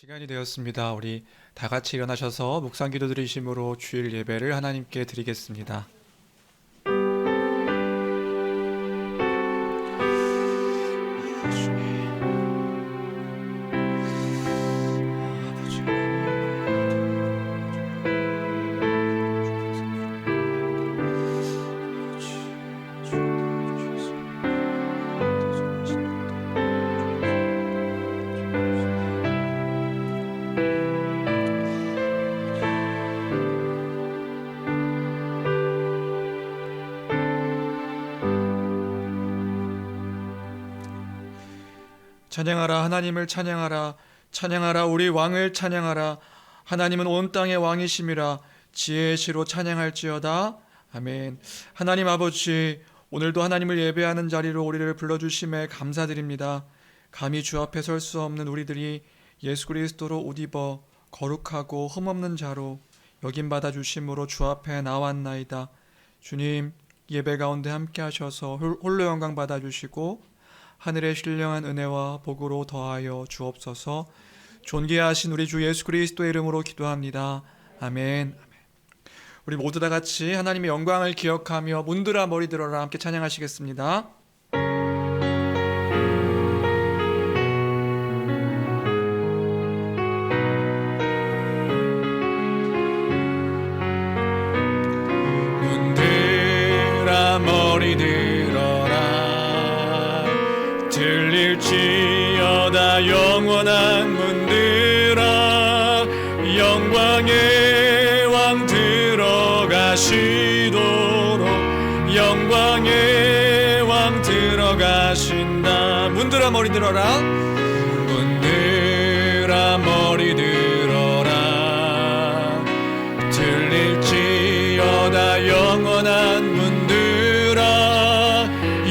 시간이 되었습니다. 우리 다 같이 일어나셔서 묵상 기도 드리심으로 주일 예배를 하나님께 드리겠습니다. 찬양하라, 하나님을 찬양하라. 찬양하라, 우리 왕을 찬양하라. 하나님은 온 땅의 왕이심이라. 지혜의 시로 찬양할지어다. 아멘. 하나님 아버지, 오늘도 하나님을 예배하는 자리로 우리를 불러주심에 감사드립니다. 감히 주 앞에 설 수 없는 우리들이 예수 그리스도로 옷 입어 거룩하고 흠없는 자로 여김받아 주심으로 주 앞에 나왔나이다. 주님, 예배 가운데 함께 하셔서 홀로 영광 받아 주시고 하늘의 신령한 은혜와 복으로 더하여 주옵소서. 존귀하신 우리 주 예수 그리스도의 이름으로 기도합니다. 아멘. 우리 모두 다 같이 하나님의 영광을 기억하며 문들아 머리 들어라 함께 찬양하시겠습니다. 문들아 머리 들어라. 들릴지어다 영원한 문들아. 영광의 왕 들어가시도록. 영광의 왕 들어가신다. 문들아 머리 들어라. 문들아 머리 들어라. 들릴지어다 영원한 문들아.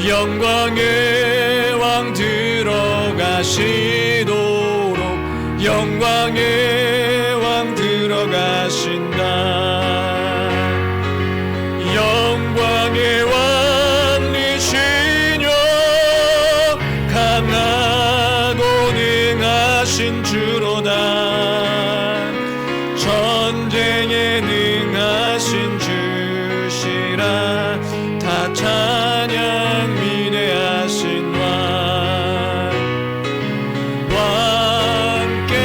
영광의 왕 들어가시도록. 영광의 왕 들어가신다. 영광의 왕이시뇨 강하고 능하신 주로다. 전쟁에 능하신 주시라. 다 찬양 위대하신 왕. 왕께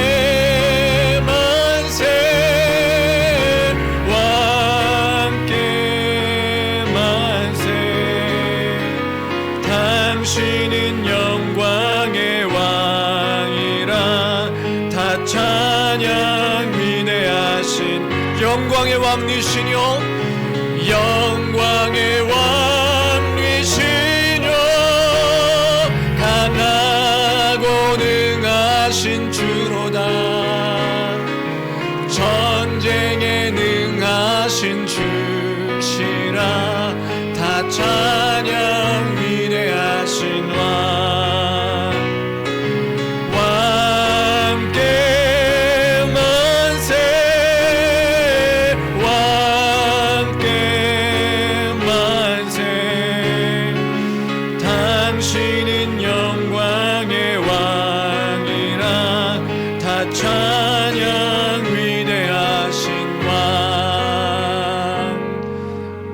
만세. 왕께 만세. 당신은 영광의 왕이라. 다 찬양 위대하신 영광의 왕이시뇨. 영광의 왕이시뇨 강하고 능하신 주로다. 전쟁에 능하신 주시라. 다 찬양 위대하신 왕. 왕께 만세. 왕께 만세. 당신은 영광의 왕이라. 다 찬양 위대하신 왕.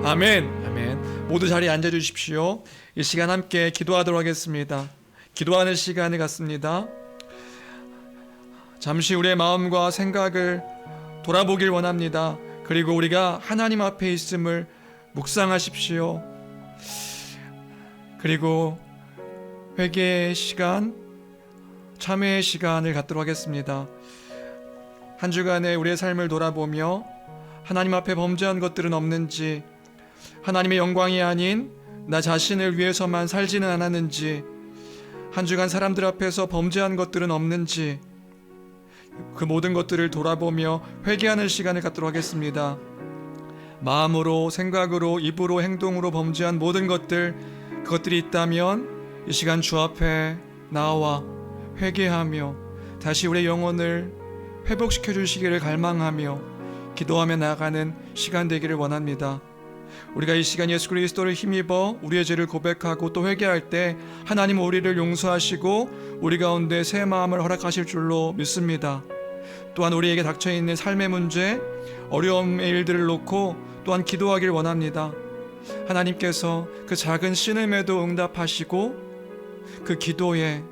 아멘. 아멘. 모두 자리에 앉아 주십시오. 이 시간 함께 기도하도록 하겠습니다. 기도하는 시간을 갖습니다. 잠시 우리의 마음과 생각을 돌아보길 원합니다. 그리고 우리가 하나님 앞에 있음을 묵상하십시오. 그리고 회개의 시간, 참회의 시간을 갖도록 하겠습니다. 한 주간의 우리의 삶을 돌아보며 하나님 앞에 범죄한 것들은 없는지, 하나님의 영광이 아닌 나 자신을 위해서만 살지는 않았는지, 한 주간 사람들 앞에서 범죄한 것들은 없는지, 그 모든 것들을 돌아보며 회개하는 시간을 갖도록 하겠습니다. 마음으로, 생각으로, 입으로, 행동으로 범죄한 모든 것들, 그것들이 있다면 이 시간 주 앞에 나와 회개하며 다시 우리의 영혼을 회복시켜 주시기를 갈망하며 기도하며 나아가는 시간 되기를 원합니다. 우리가 이 시간 예수 그리스도를 힘입어 우리의 죄를 고백하고 또 회개할 때 하나님은 우리를 용서하시고 우리 가운데 새 마음을 허락하실 줄로 믿습니다. 또한 우리에게 닥쳐있는 삶의 문제, 어려움의 일들을 놓고 또한 기도하길 원합니다. 하나님께서 그 작은 신음에도 응답하시고 그 기도에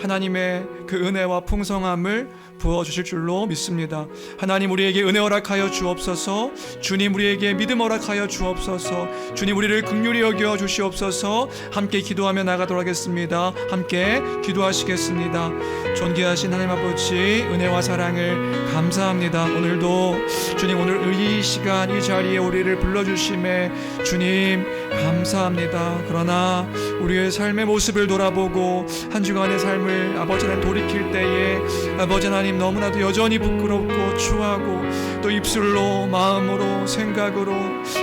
하나님의 그 은혜와 풍성함을 부어주실 줄로 믿습니다. 하나님, 우리에게 은혜 허락하여 주옵소서. 주님, 우리에게 믿음 허락하여 주옵소서. 주님, 우리를 긍휼히 여겨 주시옵소서. 함께 기도하며 나가도록 하겠습니다. 함께 기도하시겠습니다. 존귀하신 하나님 아버지, 은혜와 사랑을 감사합니다. 오늘도 주님, 오늘 이 시간 이 자리에 우리를 불러주심에 주님 감사합니다. 그러나 우리의 삶의 모습을 돌아보고 한 주간의 삶을 아버지 하나님 돌이킬 때에 아버지 하나님 너무나도 여전히 부끄럽고 추하고 또 입술로 마음으로 생각으로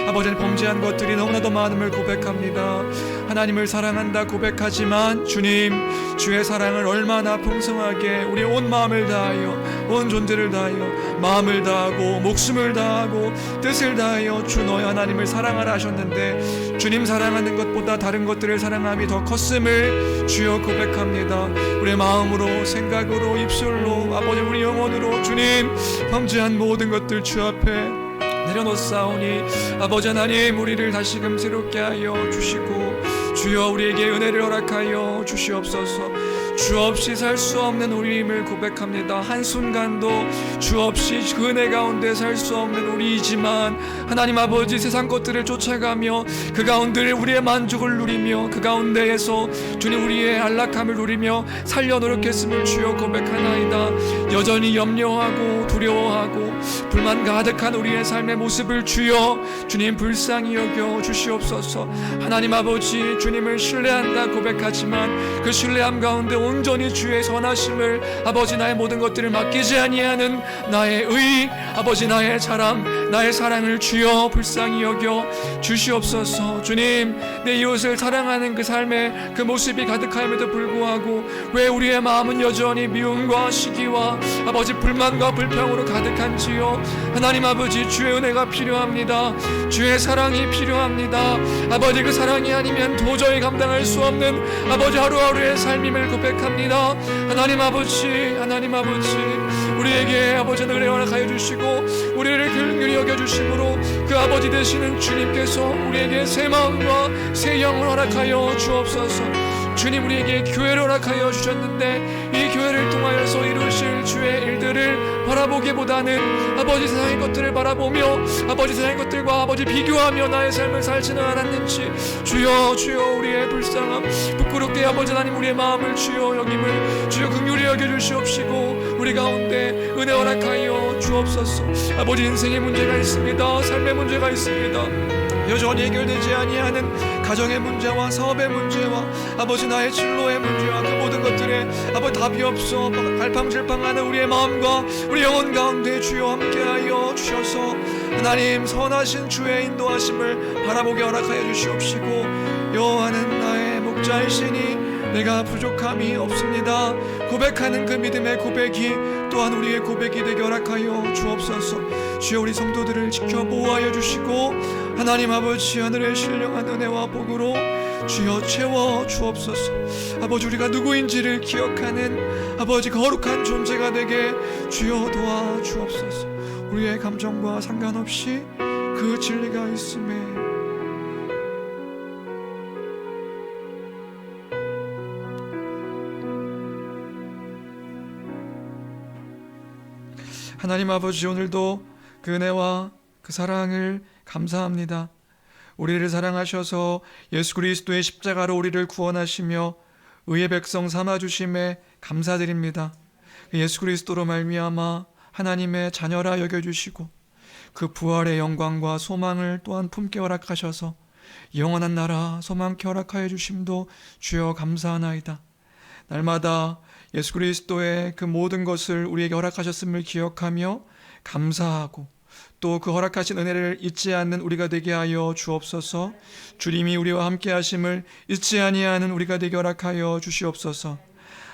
아버지 하나님 범죄한 것들이 너무나도 많음을 고백합니다. 하나님을 사랑한다 고백하지만 주님, 주의 사랑을 얼마나 풍성하게 우리 온 마음을 다하여 온 존재를 다하여 마음을 다하고 목숨을 다하고 뜻을 다하여 주 너희 하나님을 사랑하라 하셨는데 주님 사랑하는 것보다 다른 것들을 사랑함이 더 컸음을 주여 고백합니다. 우리의 마음으로 생각으로 입술로 아버지 우리 영혼으로 주님 범죄한 모든 것들 주 앞에 내려놓사오니 아버지 하나님 우리를 다시금 새롭게 하여 주시고 주여 우리에게 은혜를 허락하여 주시옵소서. 주 없이 살 수 없는 우리임을 고백합니다. 한순간도 주 없이 그 은혜 가운데 살 수 없는 우리이지만 하나님 아버지 세상 것들을 쫓아가며 그 가운데 우리의 만족을 누리며 그 가운데에서 주님 우리의 안락함을 누리며 살려 노력했음을 주여 고백하나이다. 여전히 염려하고 두려워하고 불만 가득한 우리의 삶의 모습을 주여 주님 불쌍히 여겨 주시옵소서. 하나님 아버지 주님을 신뢰한다 고백하지만 그 신뢰함 가운데 온전히 주의 선하심을 아버지 나의 모든 것들을 맡기지 아니하는 나의 의 아버지 나의 자랑 나의 사랑을 주여 불쌍히 여겨 주시옵소서. 주님 내 이웃을 사랑하는 그 삶의 그 모습이 가득함에도 불구하고 왜 우리의 마음은 여전히 미움과 시기와 아버지 불만과 불평으로 가득한지요. 하나님 아버지 주의 은혜가 필요합니다. 주의 사랑이 필요합니다. 아버지 그 사랑이 아니면 도저히 감당할 수 없는 아버지 하루하루의 삶임을 고백합니다. 하나님 아버지 우리에게 아버지 은혜를 허락하여 주시고 우리를 긍휼히 여겨주심으로 그 아버지 되시는 주님께서 우리에게 새 마음과 새 영을 허락하여 주옵소서. 주님 우리에게 교회를 허락하여 주셨는데 이 교회를 통하여서 이루실 주의 일들을 바라보기보다는 아버지 세상의 것들을 바라보며 아버지 세상의 것들과 아버지 비교하며 나의 삶을 살지는 않았는지 주여 우리의 불쌍함 부끄럽게 아버지 하나님 우리의 마음을 주여 여김을 주여 긍휼히 여겨주시옵시고 우리 가운데 은혜 허락하여 주옵소서. 아버지 인생의 문제가 있습니다. 삶의 문제가 있습니다. 여전히 해결되지 아니하는 가정의 문제와 사업의 문제와 아버지 나의 진로의 문제와 그 모든 것들에 아버지 답이 없어 갈팡질팡하는 우리의 마음과 우리 영혼 가운데 주여 함께하여 주셔서 하나님 선하신 주의 인도하심을 바라보게 허락하여 주시옵시고 여호와는 나의 목자이시니 내가 부족함이 없습니다. 고백하는 그 믿음의 고백이 또한 우리의 고백이 되게 허락하여 주옵소서. 주여 우리 성도들을 지켜 보호하여 주시고 하나님 아버지 하늘의 신령한 은혜와 복으로 주여 채워 주옵소서. 아버지 우리가 누구인지를 기억하는 아버지 거룩한 존재가 되게 주여 도와 주옵소서. 우리의 감정과 상관없이 그 진리가 있음에 하나님 아버지 오늘도 그 은혜와 그 사랑을 감사합니다. 우리를 사랑하셔서 예수 그리스도의 십자가로 우리를 구원하시며 의의 백성 삼아주심에 감사드립니다. 예수 그리스도로 말미암아 하나님의 자녀라 여겨주시고 그 부활의 영광과 소망을 또한 품게 허락하셔서 영원한 나라 소망케 허락하여 주심도 주여 감사하나이다. 날마다 예수 그리스도의 그 모든 것을 우리에게 허락하셨음을 기억하며 감사하고 또 그 허락하신 은혜를 잊지 않는 우리가 되게 하여 주옵소서. 주님이 우리와 함께 하심을 잊지 아니하는 우리가 되게 허락하여 주시옵소서.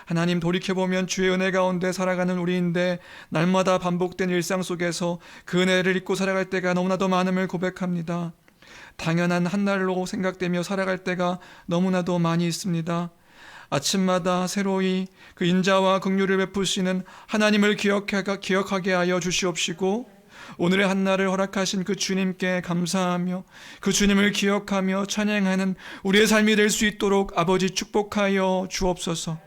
하나님 돌이켜보면 주의 은혜 가운데 살아가는 우리인데 날마다 반복된 일상 속에서 그 은혜를 잊고 살아갈 때가 너무나도 많음을 고백합니다. 당연한 한 날로 생각되며 살아갈 때가 너무나도 많이 있습니다. 아침마다 새로이 그 인자와 긍휼을 베푸시는 하나님을 기억하게 하여 주시옵시고, 오늘의 한날을 허락하신 그 주님께 감사하며 그 주님을 기억하며 찬양하는 우리의 삶이 될 수 있도록 아버지 축복하여 주옵소서.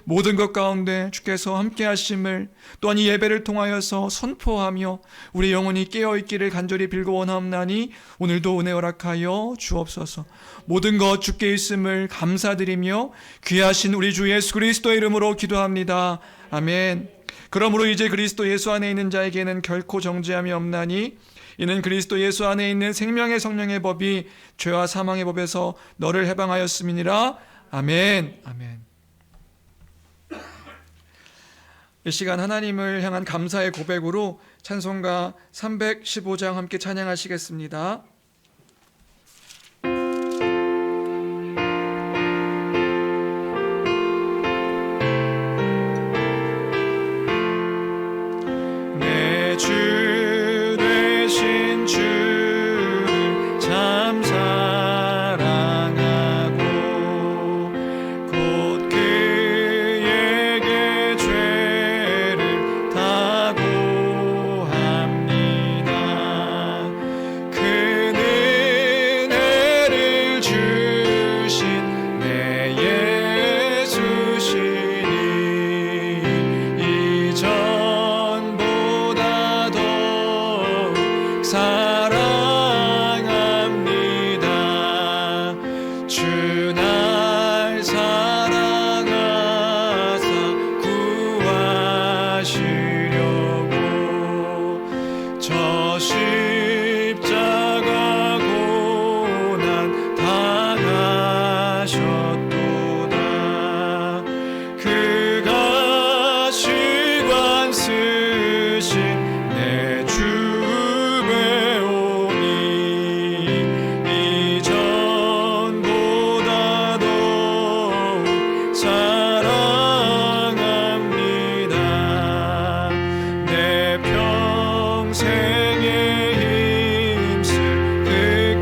모든 것 가운데 주께서 함께 하심을 또한 이 예배를 통하여서 선포하며 우리 영혼이 깨어있기를 간절히 빌고 원하옵나니 오늘도 은혜 허락하여 주옵소서. 모든 것 주께 있음을 감사드리며 귀하신 우리 주 예수 그리스도의 이름으로 기도합니다. 아멘. 그러므로 이제 그리스도 예수 안에 있는 자에게는 결코 정죄함이 없나니 이는 그리스도 예수 안에 있는 생명의 성령의 법이 죄와 사망의 법에서 너를 해방하였음이니라. 아멘. 아멘. 이 시간 하나님을 향한 감사의 고백으로 찬송가 315장 함께 찬양하시겠습니다. 내 주 되신 주를 참 사랑하고 곧 그에게 죄를 다고 합니다. 그 은혜를 주신 내 예수시니 이전보다 더욱 사랑합니다. 주 날 사랑하사 구하시려고 저 십자가 고난 당하셨도다. 그가 시관 쓰신 내 주 배우니 이전보다 더욱 사랑합니다. 내 평생에 힘쓸 그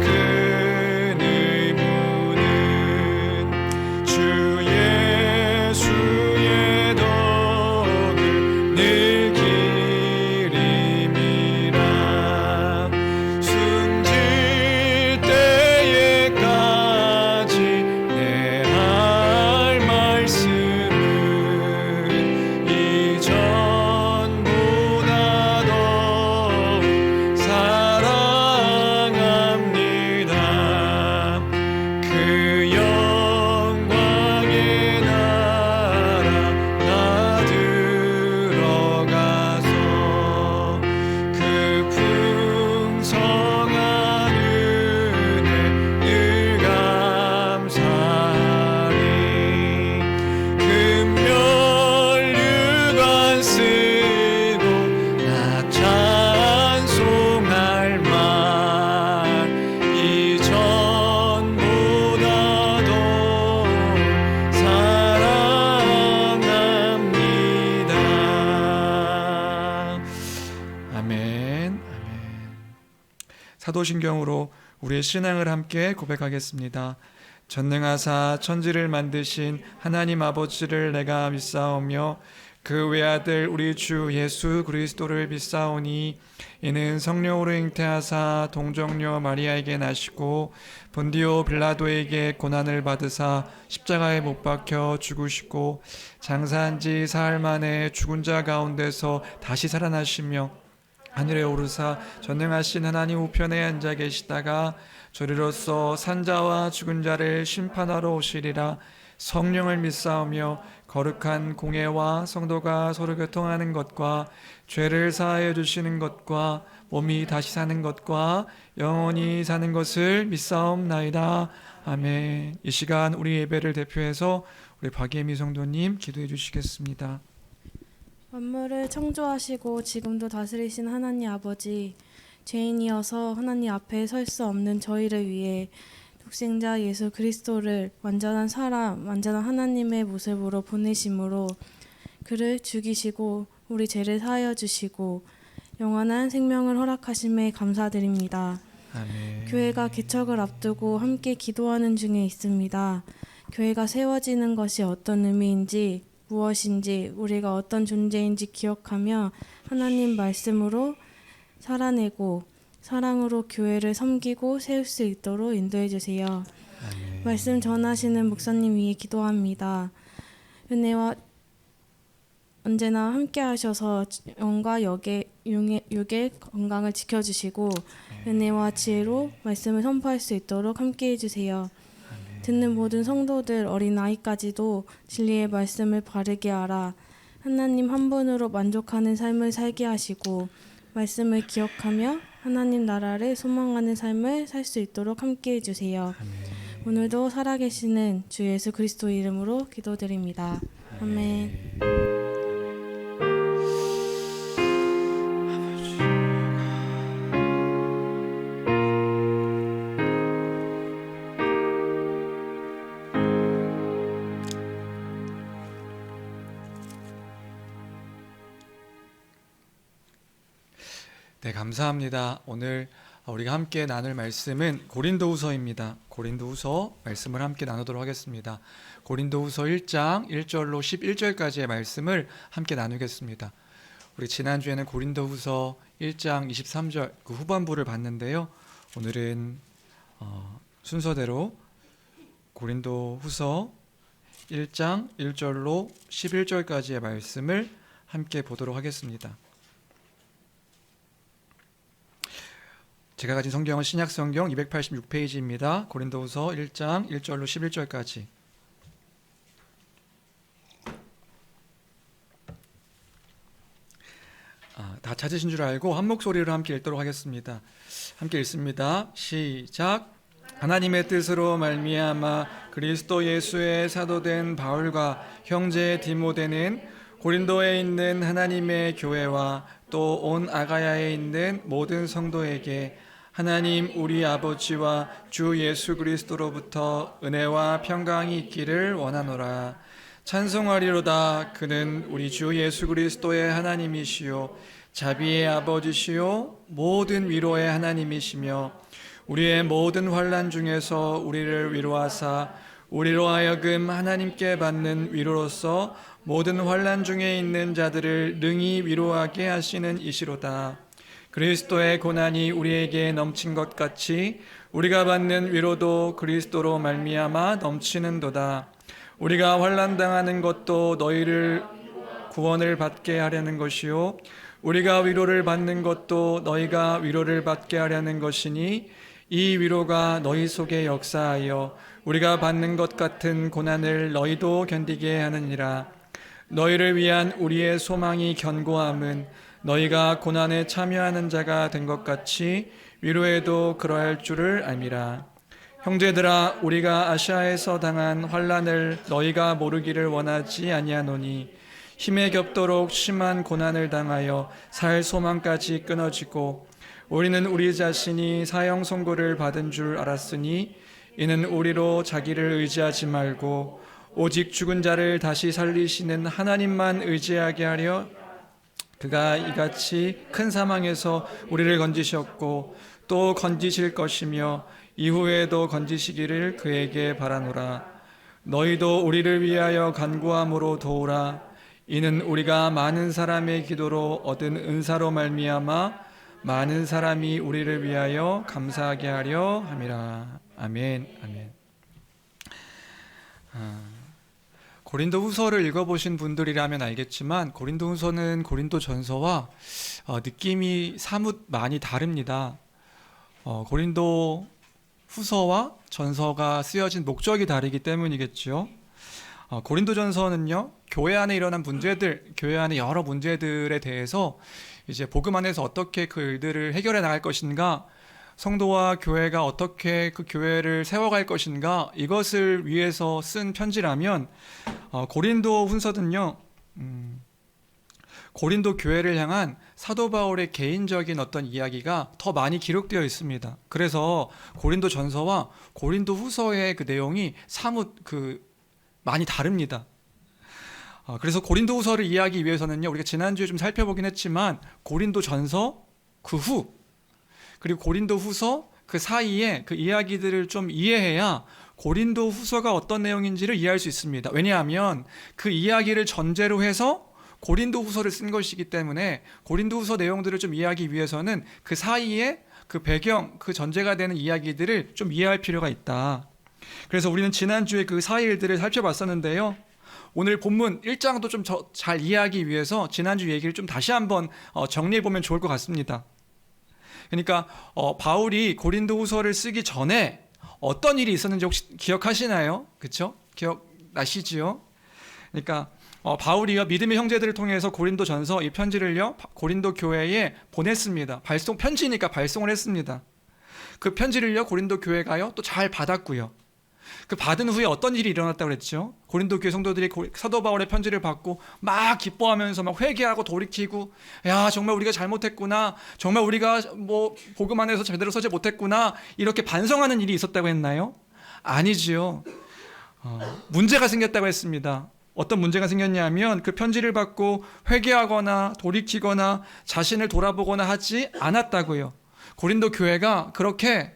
큰 의무는 주 예수의 덕을 늘 기림이라. 숨질 때에까지 내 할 말씀은 이전보다 더욱 사랑합니다. 그 영광의 나라 나 들어가서 그 풍성한 은혜 늘 감사하리. 금면류관 쓰고 나 찬송할 말 이전보다 더욱 사랑합니다. 아멘. 아멘. 사도신경으로 우리의 신앙을 함께 고백하겠습니다. 전능하사 천지를 만드신 하나님 아버지를 내가 믿사오며 그 외아들 우리 주 예수 그리스도를 믿사오니 이는 성령으로 잉태하사 동정녀 마리아에게 나시고 본디오 빌라도에게 고난을 받으사 십자가에 못 박혀 죽으시고 장사한 지 사흘 만에 죽은 자 가운데서 다시 살아나시며 하늘에 오르사 전능하신 하나님 우편에 앉아 계시다가 저리로서 산자와 죽은 자를 심판하러 오시리라. 성령을 믿사오며 거룩한 공예와 성도가 서로 교통하는 것과 죄를 사하여 주시는 것과 몸이 다시 사는 것과 영원히 사는 것을 믿사옵나이다. 아멘. 이 시간 우리 예배를 대표해서 우리 박예미 성도님 기도해 주시겠습니다. 만물을 창조하시고 지금도 다스리신 하나님 아버지, 죄인이어서 하나님 앞에 설 수 없는 저희를 위해 독생자 예수 그리스도를 완전한 사람, 완전한 하나님의 모습으로 보내심으로 그를 죽이시고 우리 죄를 사하여 주시고 영원한 생명을 허락하심에 감사드립니다. 아멘. 교회가 개척을 앞두고 함께 기도하는 중에 있습니다. 교회가 세워지는 것이 어떤 의미인지, 무엇인지, 우리가 어떤 존재인지 기억하며 하나님 말씀으로 살아내고 사랑으로 교회를 섬기고 세울 수 있도록 인도해 주세요. 말씀 전하시는 목사님 위해 기도합니다. 은혜와 언제나 함께 하셔서 영과 육의 건강을 지켜주시고 은혜와 지혜로 말씀을 선포할 수 있도록 함께 해주세요. 듣는 모든 성도들 어린아이까지도 진리의 말씀을 바르게 알아 하나님 한 분으로 만족하는 삶을 살게 하시고 말씀을 기억하며 하나님 나라를 소망하는 삶을 살 수 있도록 함께 해주세요. 오늘도 살아계시는 주 예수 그리스도 이름으로 기도드립니다. 아멘. 네, 감사합니다. 오늘 우리가 함께 나눌 말씀은 고린도후서입니다. 고린도후서 말씀을 함께 나누도록 하겠습니다. 고린도후서 1장 1절로 11절까지의 말씀을 함께 나누겠습니다. 우리 지난주에는 고린도후서 1장 23절 그 후반부를 봤는데요. 오늘은 순서대로 고린도후서 1장 1절로 11절까지의 말씀을 함께 보도록 하겠습니다. 제가 가진 성경은 신약성경 286페이지입니다. 고린도후서 1장 1절로 11절까지. 다 찾으신 줄 알고 한 목소리로 함께 읽도록 하겠습니다. 함께 읽습니다. 시작. 하나님의 뜻으로 말미암아 그리스도 예수의 사도된 바울과 형제 디모데는 고린도에 있는 하나님의 교회와 또 온 아가야에 있는 모든 성도에게 하나님 우리 아버지와 주 예수 그리스도로부터 은혜와 평강이 있기를 원하노라. 찬송하리로다. 그는 우리 주 예수 그리스도의 하나님이시요 자비의 아버지시요 모든 위로의 하나님이시며 우리의 모든 환난 중에서 우리를 위로하사 우리로 하여금 하나님께 받는 위로로서 모든 환난 중에 있는 자들을 능히 위로하게 하시는 이시로다. 그리스도의 고난이 우리에게 넘친 것 같이 우리가 받는 위로도 그리스도로 말미암아 넘치는도다. 우리가 환난 당하는 것도 너희를 구원을 받게 하려는 것이요 우리가 위로를 받는 것도 너희가 위로를 받게 하려는 것이니 이 위로가 너희 속에 역사하여 우리가 받는 것 같은 고난을 너희도 견디게 하느니라. 너희를 위한 우리의 소망이 견고함은 너희가 고난에 참여하는 자가 된 것 같이 위로에도 그러할 줄을 알미라. 형제들아, 우리가 아시아에서 당한 환난을 너희가 모르기를 원하지 아니하노니 힘에 겹도록 심한 고난을 당하여 살 소망까지 끊어지고 우리는 우리 자신이 사형 선고를 받은 줄 알았으니 이는 우리로 자기를 의지하지 말고 오직 죽은 자를 다시 살리시는 하나님만 의지하게 하려 그가 이같이 큰 사망에서 우리를 건지셨고 또 건지실 것이며 이후에도 건지시기를 그에게 바라노라. 너희도 우리를 위하여 간구함으로 도우라. 이는 우리가 많은 사람의 기도로 얻은 은사로 말미암아 많은 사람이 우리를 위하여 감사하게 하려 함이라. 아멘. 아멘. 고린도후서를 읽어보신 분들이라면 알겠지만 고린도후서는 고린도전서와 느낌이 사뭇 많이 다릅니다. 고린도후서와 전서가 쓰여진 목적이 다르기 때문이겠죠. 고린도전서는요, 교회 안에 일어난 문제들, 교회 안에 여러 문제들에 대해서 이제 복음 안에서 어떻게 그 일들을 해결해 나갈 것인가, 성도와 교회가 어떻게 그 교회를 세워갈 것인가, 이것을 위해서 쓴 편지라면 고린도 훈서는요, 고린도 교회를 향한 사도 바울의 개인적인 어떤 이야기가 더 많이 기록되어 있습니다. 그래서 고린도 전서와 고린도 후서의 그 내용이 사뭇 많이 다릅니다. 그래서 고린도 후서를 이해하기 위해서는요, 우리가 지난주에 좀 살펴보긴 했지만 고린도 전서 그 후, 그리고 고린도 후서 그 사이에 그 이야기들을 좀 이해해야 고린도 후서가 어떤 내용인지를 이해할 수 있습니다. 왜냐하면 그 이야기를 전제로 해서 고린도 후서를 쓴 것이기 때문에 고린도 후서 내용들을 좀 이해하기 위해서는 그 사이에 그 배경, 그 전제가 되는 이야기들을 좀 이해할 필요가 있다. 그래서 우리는 지난주에 그 사이일들을 살펴봤었는데요. 오늘 본문 1장도 좀 잘 이해하기 위해서 지난주 얘기를 좀 다시 한번 정리해보면 좋을 것 같습니다. 그러니까 바울이 고린도 후서를 쓰기 전에 어떤 일이 있었는지 혹시 기억하시나요? 그렇죠? 기억나시지요? 그러니까 바울이요 믿음의 형제들을 통해서 고린도전서 이 편지를요 고린도 교회에 보냈습니다. 편지니까 발송을 했습니다. 그 편지를요 고린도 교회가요 또 잘 받았고요. 그 받은 후에 어떤 일이 일어났다고 그랬죠? 고린도 교회 성도들이 사도 바울의 편지를 받고 막 기뻐하면서 막 회개하고 돌이키고, 야 정말 우리가 잘못했구나, 정말 우리가 뭐 복음 안에서 제대로 서지 못했구나, 이렇게 반성하는 일이 있었다고 했나요? 아니지요. 문제가 생겼다고 했습니다. 어떤 문제가 생겼냐면 그 편지를 받고 회개하거나 돌이키거나 자신을 돌아보거나 하지 않았다고요. 고린도 교회가 그렇게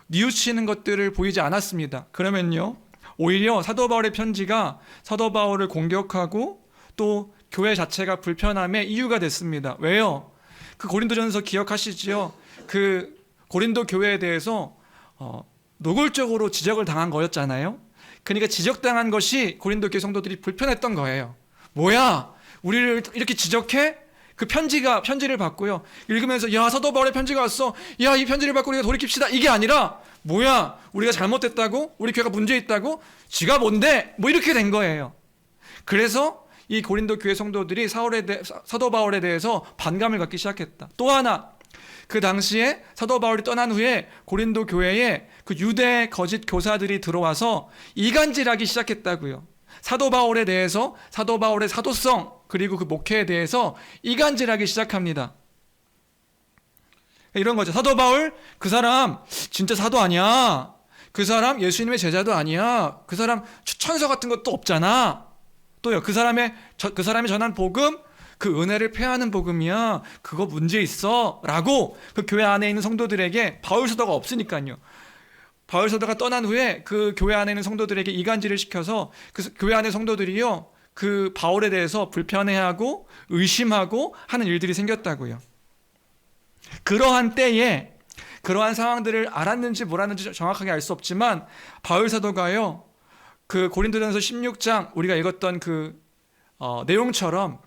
뉘우치는 것들을 보이지 않았습니다. 그러면요 오히려 사도 바울의 편지가 사도 바울을 공격하고 또 교회 자체가 불편함의 이유가 됐습니다. 왜요? 그 고린도전서 기억하시지요? 그 고린도 교회에 대해서 노골적으로 지적을 당한 거였잖아요. 그러니까 지적당한 것이 고린도 교회 성도들이 불편했던 거예요. 뭐야? 우리를 이렇게 지적해? 그 편지를 받고요. 읽으면서 야 사도 바울의 편지가 왔어. 야 이 편지를 받고 우리가 돌이킵시다. 이게 아니라 뭐야? 우리가 잘못됐다고? 우리 교회가 문제 있다고? 지가 뭔데? 뭐 이렇게 된 거예요. 그래서 이 고린도 교회 성도들이 사도 바울에 대해서 반감을 갖기 시작했다. 또 하나 그 당시에 사도 바울이 떠난 후에 고린도 교회에 그 유대 거짓 교사들이 들어와서 이간질하기 시작했다고요. 사도 바울에 대해서 사도 바울의 사도성 그리고 그 목회에 대해서 이간질하기 시작합니다. 이런 거죠. 사도 바울 그 사람 진짜 사도 아니야. 그 사람 예수님의 제자도 아니야. 그 사람 추천서 같은 것도 없잖아. 또요 그 사람이 전한 복음 그 은혜를 폐하는 복음이야. 그거 문제 있어 라고 그 교회 안에 있는 성도들에게 바울 사도가 없으니까요. 바울 사도가 떠난 후에 그 교회 안에 있는 성도들에게 이간질을 시켜서 그 교회 안의 성도들이요 그 바울에 대해서 불편해하고 의심하고 하는 일들이 생겼다고요. 그러한 때에 그러한 상황들을 알았는지 몰랐는지 정확하게 알 수 없지만 바울 사도가요 그 고린도전서 16장 우리가 읽었던 그 내용처럼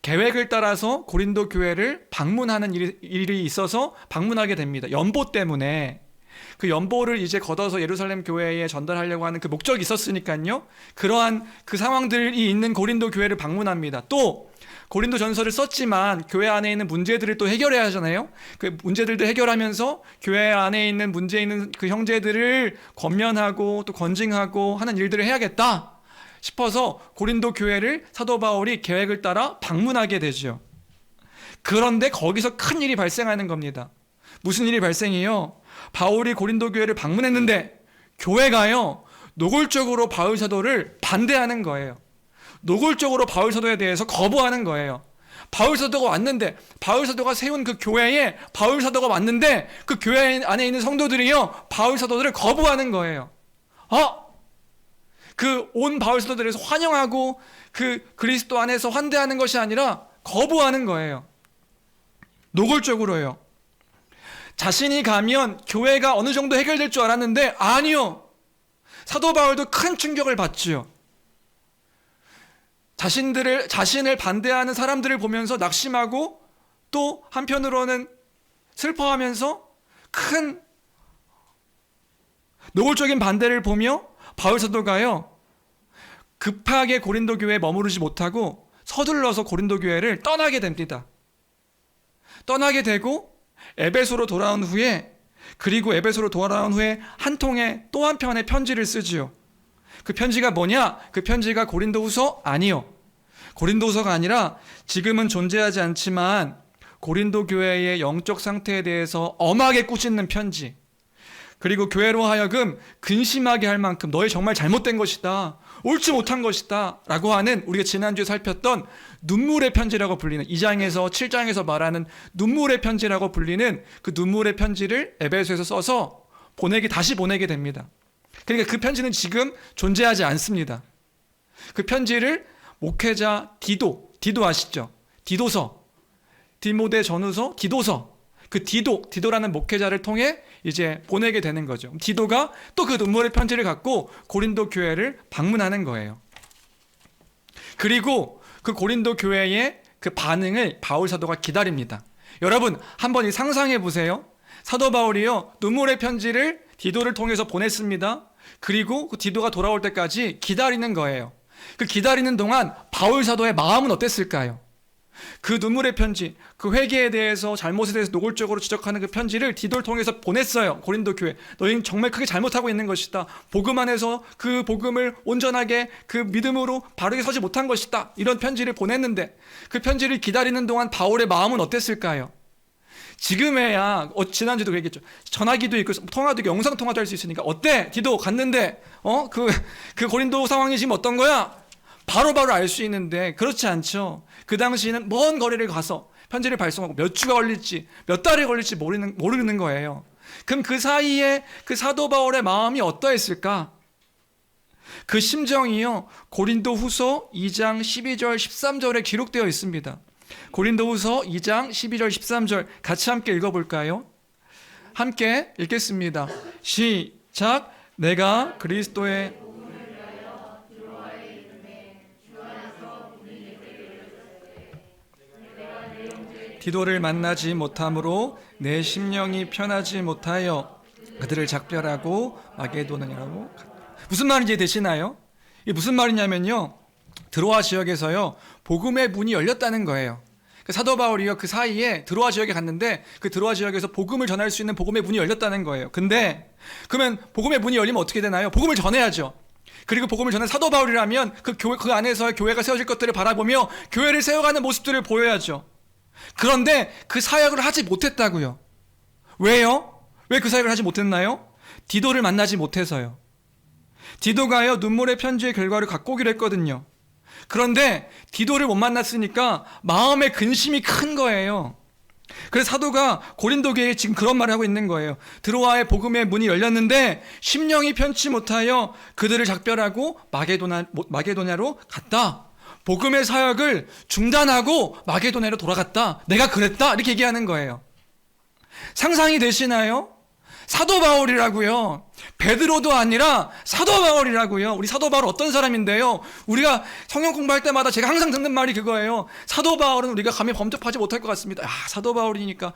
계획을 따라서 고린도 교회를 방문하는 일이 있어서 방문하게 됩니다. 연보 때문에. 그 연보를 이제 걷어서 예루살렘 교회에 전달하려고 하는 그 목적이 있었으니까요. 그러한 그 상황들이 있는 고린도 교회를 방문합니다. 또 고린도 전서를 썼지만 교회 안에 있는 문제들을 또 해결해야 하잖아요. 그 문제들도 해결하면서 교회 안에 있는 문제 있는 그 형제들을 권면하고 또 건징하고 하는 일들을 해야겠다 싶어서 고린도 교회를 사도 바울이 계획을 따라 방문하게 되죠. 그런데 거기서 큰 일이 발생하는 겁니다. 무슨 일이 발생해요? 바울이 고린도 교회를 방문했는데 교회가요 노골적으로 바울 사도를 반대하는 거예요. 노골적으로 바울 사도에 대해서 거부하는 거예요. 바울 사도가 왔는데 바울 사도가 세운 그 교회에 바울 사도가 왔는데 그 교회 안에 있는 성도들이요 바울 사도들을 거부하는 거예요. 그 온 바울 사도들에서 환영하고 그 그리스도 안에서 환대하는 것이 아니라 거부하는 거예요. 노골적으로요. 자신이 가면 교회가 어느 정도 해결될 줄 알았는데 아니요. 사도 바울도 큰 충격을 받지요. 자신을 반대하는 사람들을 보면서 낙심하고 또 한편으로는 슬퍼하면서 큰 노골적인 반대를 보며 바울 사도가요 급하게 고린도 교회에 머무르지 못하고 서둘러서 고린도 교회를 떠나게 됩니다. 떠나게 되고 에베소로 돌아온 후에 한 통의 또 한 편의 편지를 쓰지요. 그 편지가 뭐냐? 그 편지가 고린도후서 아니요. 고린도후서가 아니라 지금은 존재하지 않지만 고린도 교회의 영적 상태에 대해서 엄하게 꾸짖는 편지. 그리고 교회로 하여금 근심하게 할 만큼 너희 정말 잘못된 것이다. 옳지 못한 것이다. 라고 하는 우리가 지난주에 살폈던 눈물의 편지라고 불리는 2장에서 7장에서 말하는 눈물의 편지라고 불리는 그 눈물의 편지를 에베소에서 써서 다시 보내게 됩니다. 그러니까 그 편지는 지금 존재하지 않습니다. 그 편지를 목회자 디도 아시죠? 디도서, 디모데 전후서, 디도서, 그 디도라는 목회자를 통해 이제 보내게 되는 거죠. 디도가 또 그 눈물의 편지를 갖고 고린도 교회를 방문하는 거예요. 그리고 그 고린도 교회의 그 반응을 바울 사도가 기다립니다. 여러분 한번 상상해 보세요. 사도 바울이요, 눈물의 편지를 디도를 통해서 보냈습니다. 그리고 그 디도가 돌아올 때까지 기다리는 거예요. 그 기다리는 동안 바울 사도의 마음은 어땠을까요? 그 눈물의 편지, 그 회개에 대해서, 잘못에 대해서 노골적으로 지적하는 그 편지를 디도를 통해서 보냈어요. 고린도 교회, 너희는 정말 크게 잘못하고 있는 것이다. 복음 안에서 그 복음을 온전하게 그 믿음으로 바르게 서지 못한 것이다. 이런 편지를 보냈는데 그 편지를 기다리는 동안 바울의 마음은 어땠을까요? 지금에야 지난주도 얘기했죠. 전화기도 있고 통화도 있고 영상 통화도 할 수 있으니까 어때? 디도 갔는데 그 고린도 상황이 지금 어떤 거야? 바로바로 알 수 있는데 그렇지 않죠. 그 당시에는 먼 거리를 가서 편지를 발송하고 몇 주가 걸릴지 몇 달이 걸릴지 모르는 거예요. 그럼 그 사이에 그 사도 바울의 마음이 어떠했을까? 그 심정이요, 고린도 후서 2장 12절 13절에 기록되어 있습니다. 고린도 후서 2장 12절 13절 같이 함께 읽어볼까요? 함께 읽겠습니다. 시작. 내가 그리스도의 디도를 만나지 못함으로 내 심령이 편하지 못하여 그들을 작별하고 마게도냐로 갔다. 무슨 말인지 이해되시나요? 이게 무슨 말이냐면요, 드로아 지역에서요 복음의 문이 열렸다는 거예요. 사도 바울이요 그 사이에 드로아 지역에 갔는데 그 드로아 지역에서 복음을 전할 수 있는 복음의 문이 열렸다는 거예요. 근데 그러면 복음의 문이 열리면 어떻게 되나요? 복음을 전해야죠. 그리고 복음을 전한 사도 바울이라면 그 안에서 교회가 세워질 것들을 바라보며 교회를 세워가는 모습들을 보여야죠. 그런데 그 사역을 하지 못했다고요. 왜요? 왜 그 사역을 하지 못했나요? 디도를 만나지 못해서요. 디도가요 눈물의 편지의 결과를 갖고 오기로 했거든요. 그런데 디도를 못 만났으니까 마음의 근심이 큰 거예요. 그래서 사도가 고린도 교회에 지금 그런 말을 하고 있는 거예요. 드로아의 복음의 문이 열렸는데 심령이 편치 못하여 그들을 작별하고 마게도냐로 갔다. 복음의 사역을 중단하고 마게도냐로 돌아갔다. 내가 그랬다. 이렇게 얘기하는 거예요. 상상이 되시나요? 사도 바울이라고요. 베드로도 아니라 사도 바울이라고요. 우리 사도 바울 어떤 사람인데요? 우리가 성경 공부할 때마다 제가 항상 듣는 말이 그거예요. 사도 바울은 우리가 감히 범접하지 못할 것 같습니다. 사도 바울이니까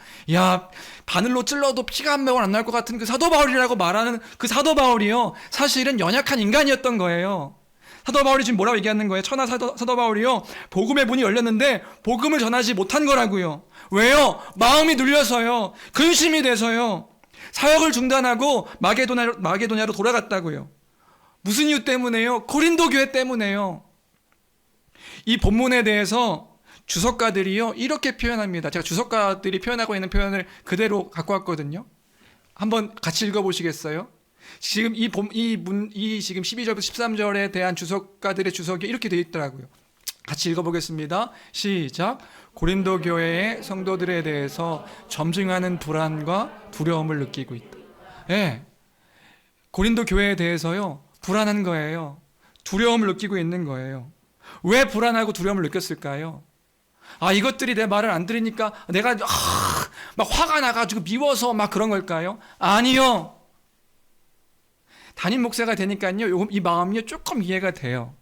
바늘로 찔러도 피가 한 방울 안 날 것 같은 그 사도 바울이라고 말하는 그 사도 바울이요, 사실은 연약한 인간이었던 거예요. 사도 바울이 지금 뭐라고 얘기하는 거예요? 천하 사도 바울이요, 복음의 문이 열렸는데 복음을 전하지 못한 거라고요. 왜요? 마음이 눌려서요, 근심이 돼서요, 사역을 중단하고 마게도냐로 돌아갔다고요. 무슨 이유 때문에요? 고린도 교회 때문에요. 이 본문에 대해서 주석가들이요 이렇게 표현합니다. 제가 주석가들이 표현하고 있는 표현을 그대로 갖고 왔거든요. 한번 같이 읽어보시겠어요? 지금 지금 12절부터 13절에 대한 주석가들의 주석이 이렇게 되어 있더라고요. 같이 읽어보겠습니다. 시작. 고린도 교회의 성도들에 대해서 점증하는 불안과 두려움을 느끼고 있다. 예, 고린도 교회에 대해서요 불안한 거예요. 두려움을 느끼고 있는 거예요. 왜 불안하고 두려움을 느꼈을까요? 이것들이 내 말을 안 들으니까 내가 막 화가 나가지고 미워서 막 그런 걸까요? 아니요. 담임 목사가 되니까요 이 마음이 조금 이해가 돼요.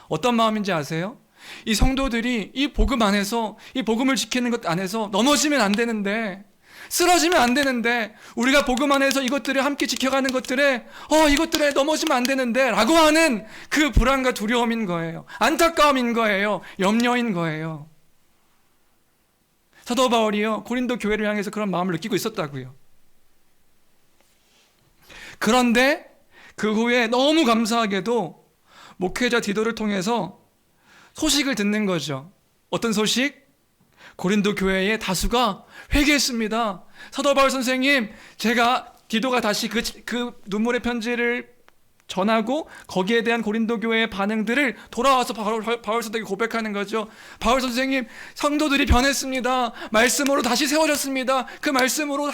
어떤 마음인지 아세요? 이 성도들이 이 복음 안에서, 이 복음을 지키는 것 안에서 넘어지면 안 되는데, 쓰러지면 안 되는데, 우리가 복음 안에서 이것들을 함께 지켜가는 것들에 이것들에 넘어지면 안 되는데 라고 하는 그 불안과 두려움인 거예요. 안타까움인 거예요. 염려인 거예요. 사도 바울이요 고린도 교회를 향해서 그런 마음을 느끼고 있었다고요. 그런데 그 후에 너무 감사하게도 목회자 디도를 통해서 소식을 듣는 거죠. 어떤 소식? 고린도 교회의 다수가 회개했습니다. 사도 바울 선생님, 제가 디도가 다시 그 눈물의 편지를 전하고 거기에 대한 고린도 교회의 반응들을 돌아와서 바울 선생이 고백하는 거죠. 바울 선생님, 성도들이 변했습니다. 말씀으로 다시 세워졌습니다. 그 말씀으로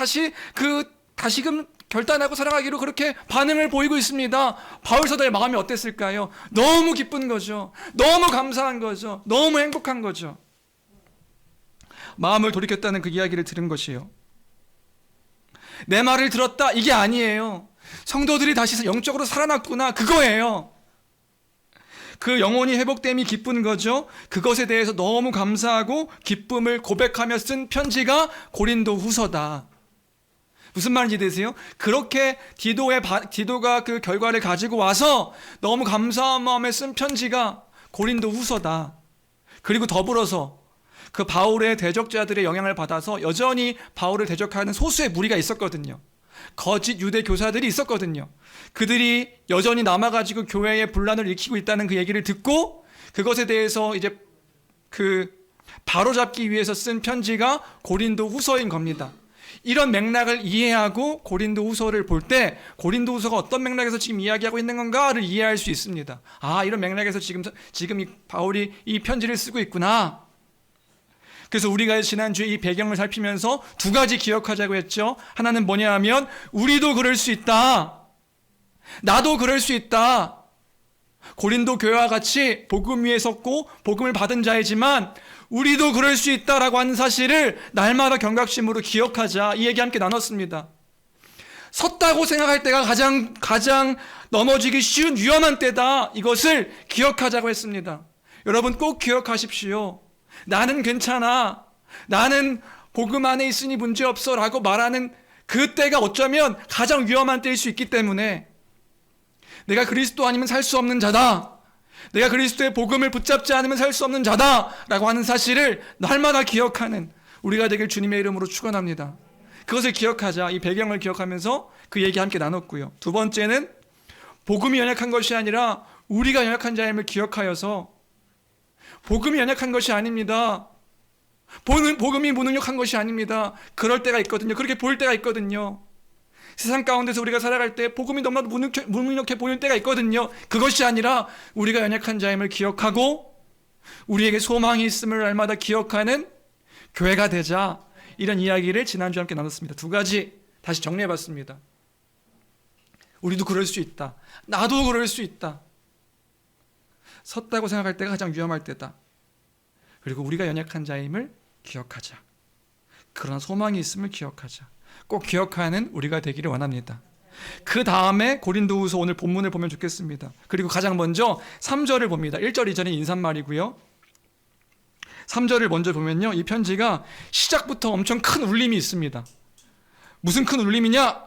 다시금 결단하고 살아가기로 그렇게 반응을 보이고 있습니다. 바울 사도의 마음이 어땠을까요? 너무 기쁜 거죠. 너무 감사한 거죠. 너무 행복한 거죠. 마음을 돌이켰다는 그 이야기를 들은 것이요. 내 말을 들었다 이게 아니에요. 성도들이 다시 영적으로 살아났구나 그거예요. 그 영혼이 회복됨이 기쁜 거죠. 그것에 대해서 너무 감사하고 기쁨을 고백하며 쓴 편지가 고린도 후서다. 무슨 말인지 되세요? 그렇게 디도가 그 결과를 가지고 와서 너무 감사한 마음에 쓴 편지가 고린도 후서다. 그리고 더불어서 그 바울의 대적자들의 영향을 받아서 여전히 바울을 대적하는 소수의 무리가 있었거든요. 거짓 유대 교사들이 있었거든요. 그들이 여전히 남아가지고 교회의 분란을 일으키고 있다는 그 얘기를 듣고 그것에 대해서 이제 그 바로잡기 위해서 쓴 편지가 고린도 후서인 겁니다. 이런 맥락을 이해하고 고린도 후서를 볼 때 고린도 후서가 어떤 맥락에서 지금 이야기하고 있는 건가를 이해할 수 있습니다. 아, 이런 맥락에서 지금 이 바울이 이 편지를 쓰고 있구나. 그래서 우리가 지난주에 이 배경을 살피면서 두 가지 기억하자고 했죠. 하나는 뭐냐 하면 우리도 그럴 수 있다. 나도 그럴 수 있다. 고린도 교회와 같이 복음 위에 섰고 복음을 받은 자이지만 우리도 그럴 수 있다라고 하는 사실을 날마다 경각심으로 기억하자. 이 얘기 함께 나눴습니다. 섰다고 생각할 때가 가장 넘어지기 쉬운 위험한 때다. 이것을 기억하자고 했습니다. 여러분 꼭 기억하십시오. 나는 괜찮아. 나는 복음 안에 있으니 문제없어 라고 말하는 그 때가 어쩌면 가장 위험한 때일 수 있기 때문에 내가 그리스도 아니면 살 수 없는 자다. 내가 그리스도의 복음을 붙잡지 않으면 살 수 없는 자다 라고 하는 사실을 날마다 기억하는 우리가 되길 주님의 이름으로 축원합니다. 그것을 기억하자. 이 배경을 기억하면서 그 얘기 함께 나눴고요. 두 번째는 복음이 연약한 것이 아니라 우리가 연약한 자임을 기억하여서 복음이 연약한 것이 아닙니다. 복음이 무능력한 것이 아닙니다. 그럴 때가 있거든요. 그렇게 보일 때가 있거든요. 세상 가운데서 우리가 살아갈 때 복음이 너무나도 무능력해 보일 때가 있거든요. 그것이 아니라 우리가 연약한 자임을 기억하고 우리에게 소망이 있음을 날마다 기억하는 교회가 되자. 이런 이야기를 지난주에 함께 나눴습니다. 두 가지 다시 정리해봤습니다. 우리도 그럴 수 있다. 나도 그럴 수 있다. 섰다고 생각할 때가 가장 위험할 때다. 그리고 우리가 연약한 자임을 기억하자. 그러나 소망이 있음을 기억하자. 꼭 기억하는 우리가 되기를 원합니다. 그 다음에 고린도후서 오늘 본문을 보면 좋겠습니다. 그리고 가장 먼저 3절을 봅니다. 1절 2절이 인사말이고요. 3절을 먼저 보면요. 이 편지가 시작부터 엄청 큰 울림이 있습니다. 무슨 큰 울림이냐?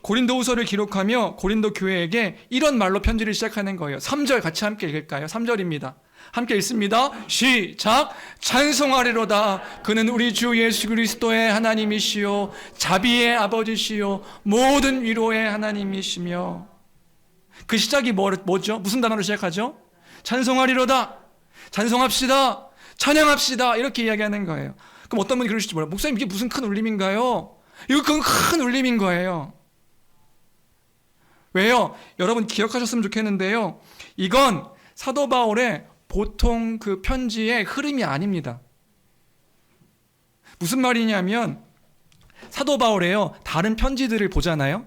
고린도후서를 기록하며 고린도 교회에게 이런 말로 편지를 시작하는 거예요. 3절 같이 함께 읽을까요? 3절입니다. 함께 읽습니다. 시작. 찬송하리로다. 그는 우리 주 예수 그리스도의 하나님이시요 자비의 아버지시요 모든 위로의 하나님이시며. 그 시작이 뭐죠? 무슨 단어로 시작하죠? 찬송하리로다. 찬송합시다. 찬양합시다. 이렇게 이야기하는 거예요. 그럼 어떤 분이 그러실지 몰라요. 목사님 이게 무슨 큰 울림인가요? 이거 큰 울림인 거예요. 왜요? 여러분 기억하셨으면 좋겠는데요. 이건 사도 바울의 보통 그 편지의 흐름이 아닙니다. 무슨 말이냐면 사도 바울에요. 다른 편지들을 보잖아요.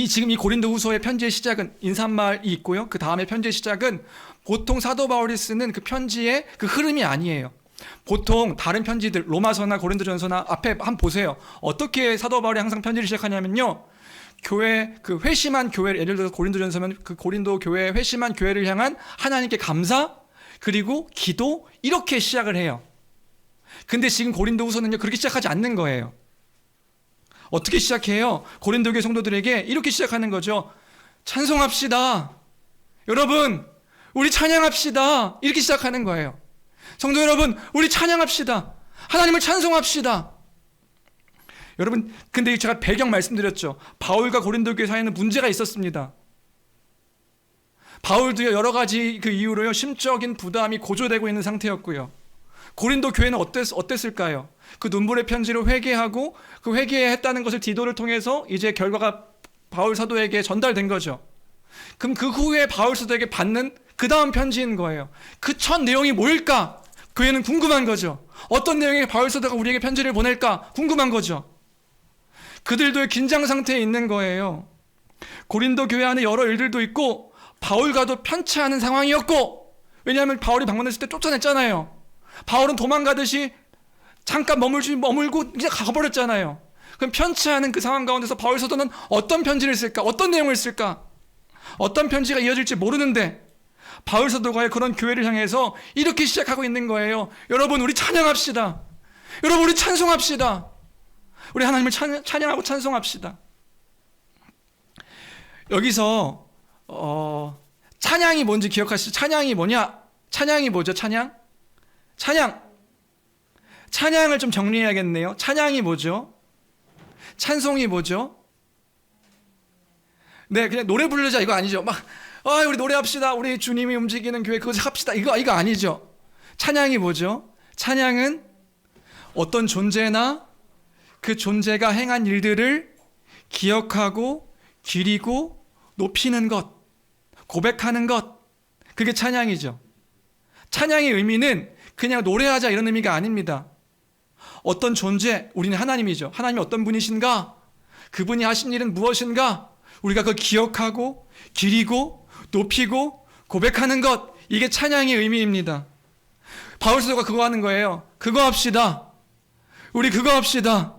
지금 이 고린도후서의 편지의 시작은 인사말이 있고요. 그 다음에 편지의 시작은 보통 사도 바울이 쓰는 그 편지의 그 흐름이 아니에요. 보통 다른 편지들 로마서나 고린도전서나 앞에 한번 보세요. 어떻게 사도 바울이 항상 편지를 시작하냐면요. 교회 그 회심한 교회, 예를 들어서 고린도전서면 그 고린도 교회 회심한 교회를 향한 하나님께 감사 그리고 기도 이렇게 시작을 해요. 근데 지금 고린도후서는요 그렇게 시작하지 않는 거예요. 어떻게 시작해요? 고린도 교회 성도들에게 이렇게 시작하는 거죠. 찬송합시다. 여러분, 우리 찬양합시다. 이렇게 시작하는 거예요. 성도 여러분, 우리 찬양합시다. 하나님을 찬송합시다. 여러분, 근데 제가 배경 말씀드렸죠. 바울과 고린도 교회 사이에는 문제가 있었습니다. 바울도 여러 가지 그 이유로요 심적인 부담이 고조되고 있는 상태였고요. 고린도 교회는 어땠을까요? 그 눈물의 편지를 회개하고 그 회개했다는 것을 디도를 통해서 이제 결과가 바울 사도에게 전달된 거죠. 그럼 그 후에 바울 사도에게 받는 그 다음 편지인 거예요. 그 첫 내용이 뭐일까? 교회는 궁금한 거죠. 어떤 내용의 바울 사도가 우리에게 편지를 보낼까? 궁금한 거죠. 그들도 긴장 상태에 있는 거예요. 고린도 교회 안에 여러 일들도 있고 바울과도 편치 않은 상황이었고, 왜냐하면 바울이 방문했을 때 쫓아냈잖아요. 바울은 도망가듯이 잠깐 머물고 이제 가버렸잖아요. 그럼 편치 않은 그 상황 가운데서 바울 사도는 어떤 편지를 쓸까? 어떤 내용을 쓸까? 어떤 편지가 이어질지 모르는데 바울 사도가 그런 교회를 향해서 이렇게 시작하고 있는 거예요. 여러분, 우리 찬양합시다. 여러분, 우리 찬송합시다. 우리 하나님을 찬양하고 찬송합시다. 여기서 찬양이 뭔지 기억하시죠? 찬양이 뭐냐? 찬양이 뭐죠? 찬양을 좀 정리해야겠네요. 찬양이 뭐죠? 찬송이 뭐죠? 네, 그냥 노래 부르자 이거 아니죠. 막 우리 노래합시다. 우리 주님이 움직이는 교회 그거 합시다. 이거 아니죠. 찬양이 뭐죠? 찬양은 어떤 존재나 그 존재가 행한 일들을 기억하고 기리고 높이는 것, 고백하는 것, 그게 찬양이죠. 찬양의 의미는 그냥 노래하자 이런 의미가 아닙니다. 어떤 존재, 우리는 하나님이죠. 하나님이 어떤 분이신가? 그분이 하신 일은 무엇인가? 우리가 그걸 기억하고 기리고 높이고 고백하는 것, 이게 찬양의 의미입니다. 바울 사도가 그거 하는 거예요. 그거 합시다. 우리 그거 합시다.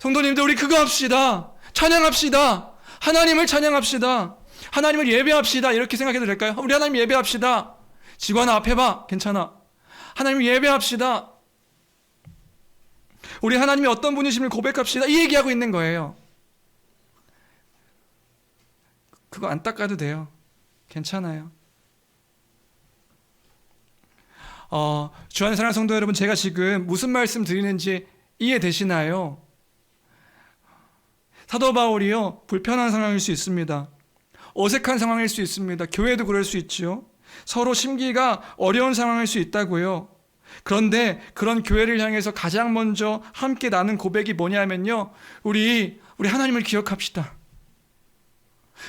성도님들, 우리 그거 합시다. 찬양합시다. 하나님을 찬양합시다. 하나님을 예배합시다. 이렇게 생각해도 될까요? 우리 하나님 예배합시다. 직원아 앞에 봐. 괜찮아. 하나님을 예배합시다. 우리 하나님이 어떤 분이심을 고백합시다. 이 얘기하고 있는 거예요. 그거 안 닦아도 돼요. 괜찮아요. 주 안에 사랑하는 성도 여러분, 제가 지금 무슨 말씀 드리는지 이해되시나요? 사도 바울이요, 불편한 상황일 수 있습니다. 어색한 상황일 수 있습니다. 교회도 그럴 수 있죠. 서로 심기가 어려운 상황일 수 있다고요. 그런데 그런 교회를 향해서 가장 먼저 함께 나눈 고백이 뭐냐면요, 우리 하나님을 기억합시다.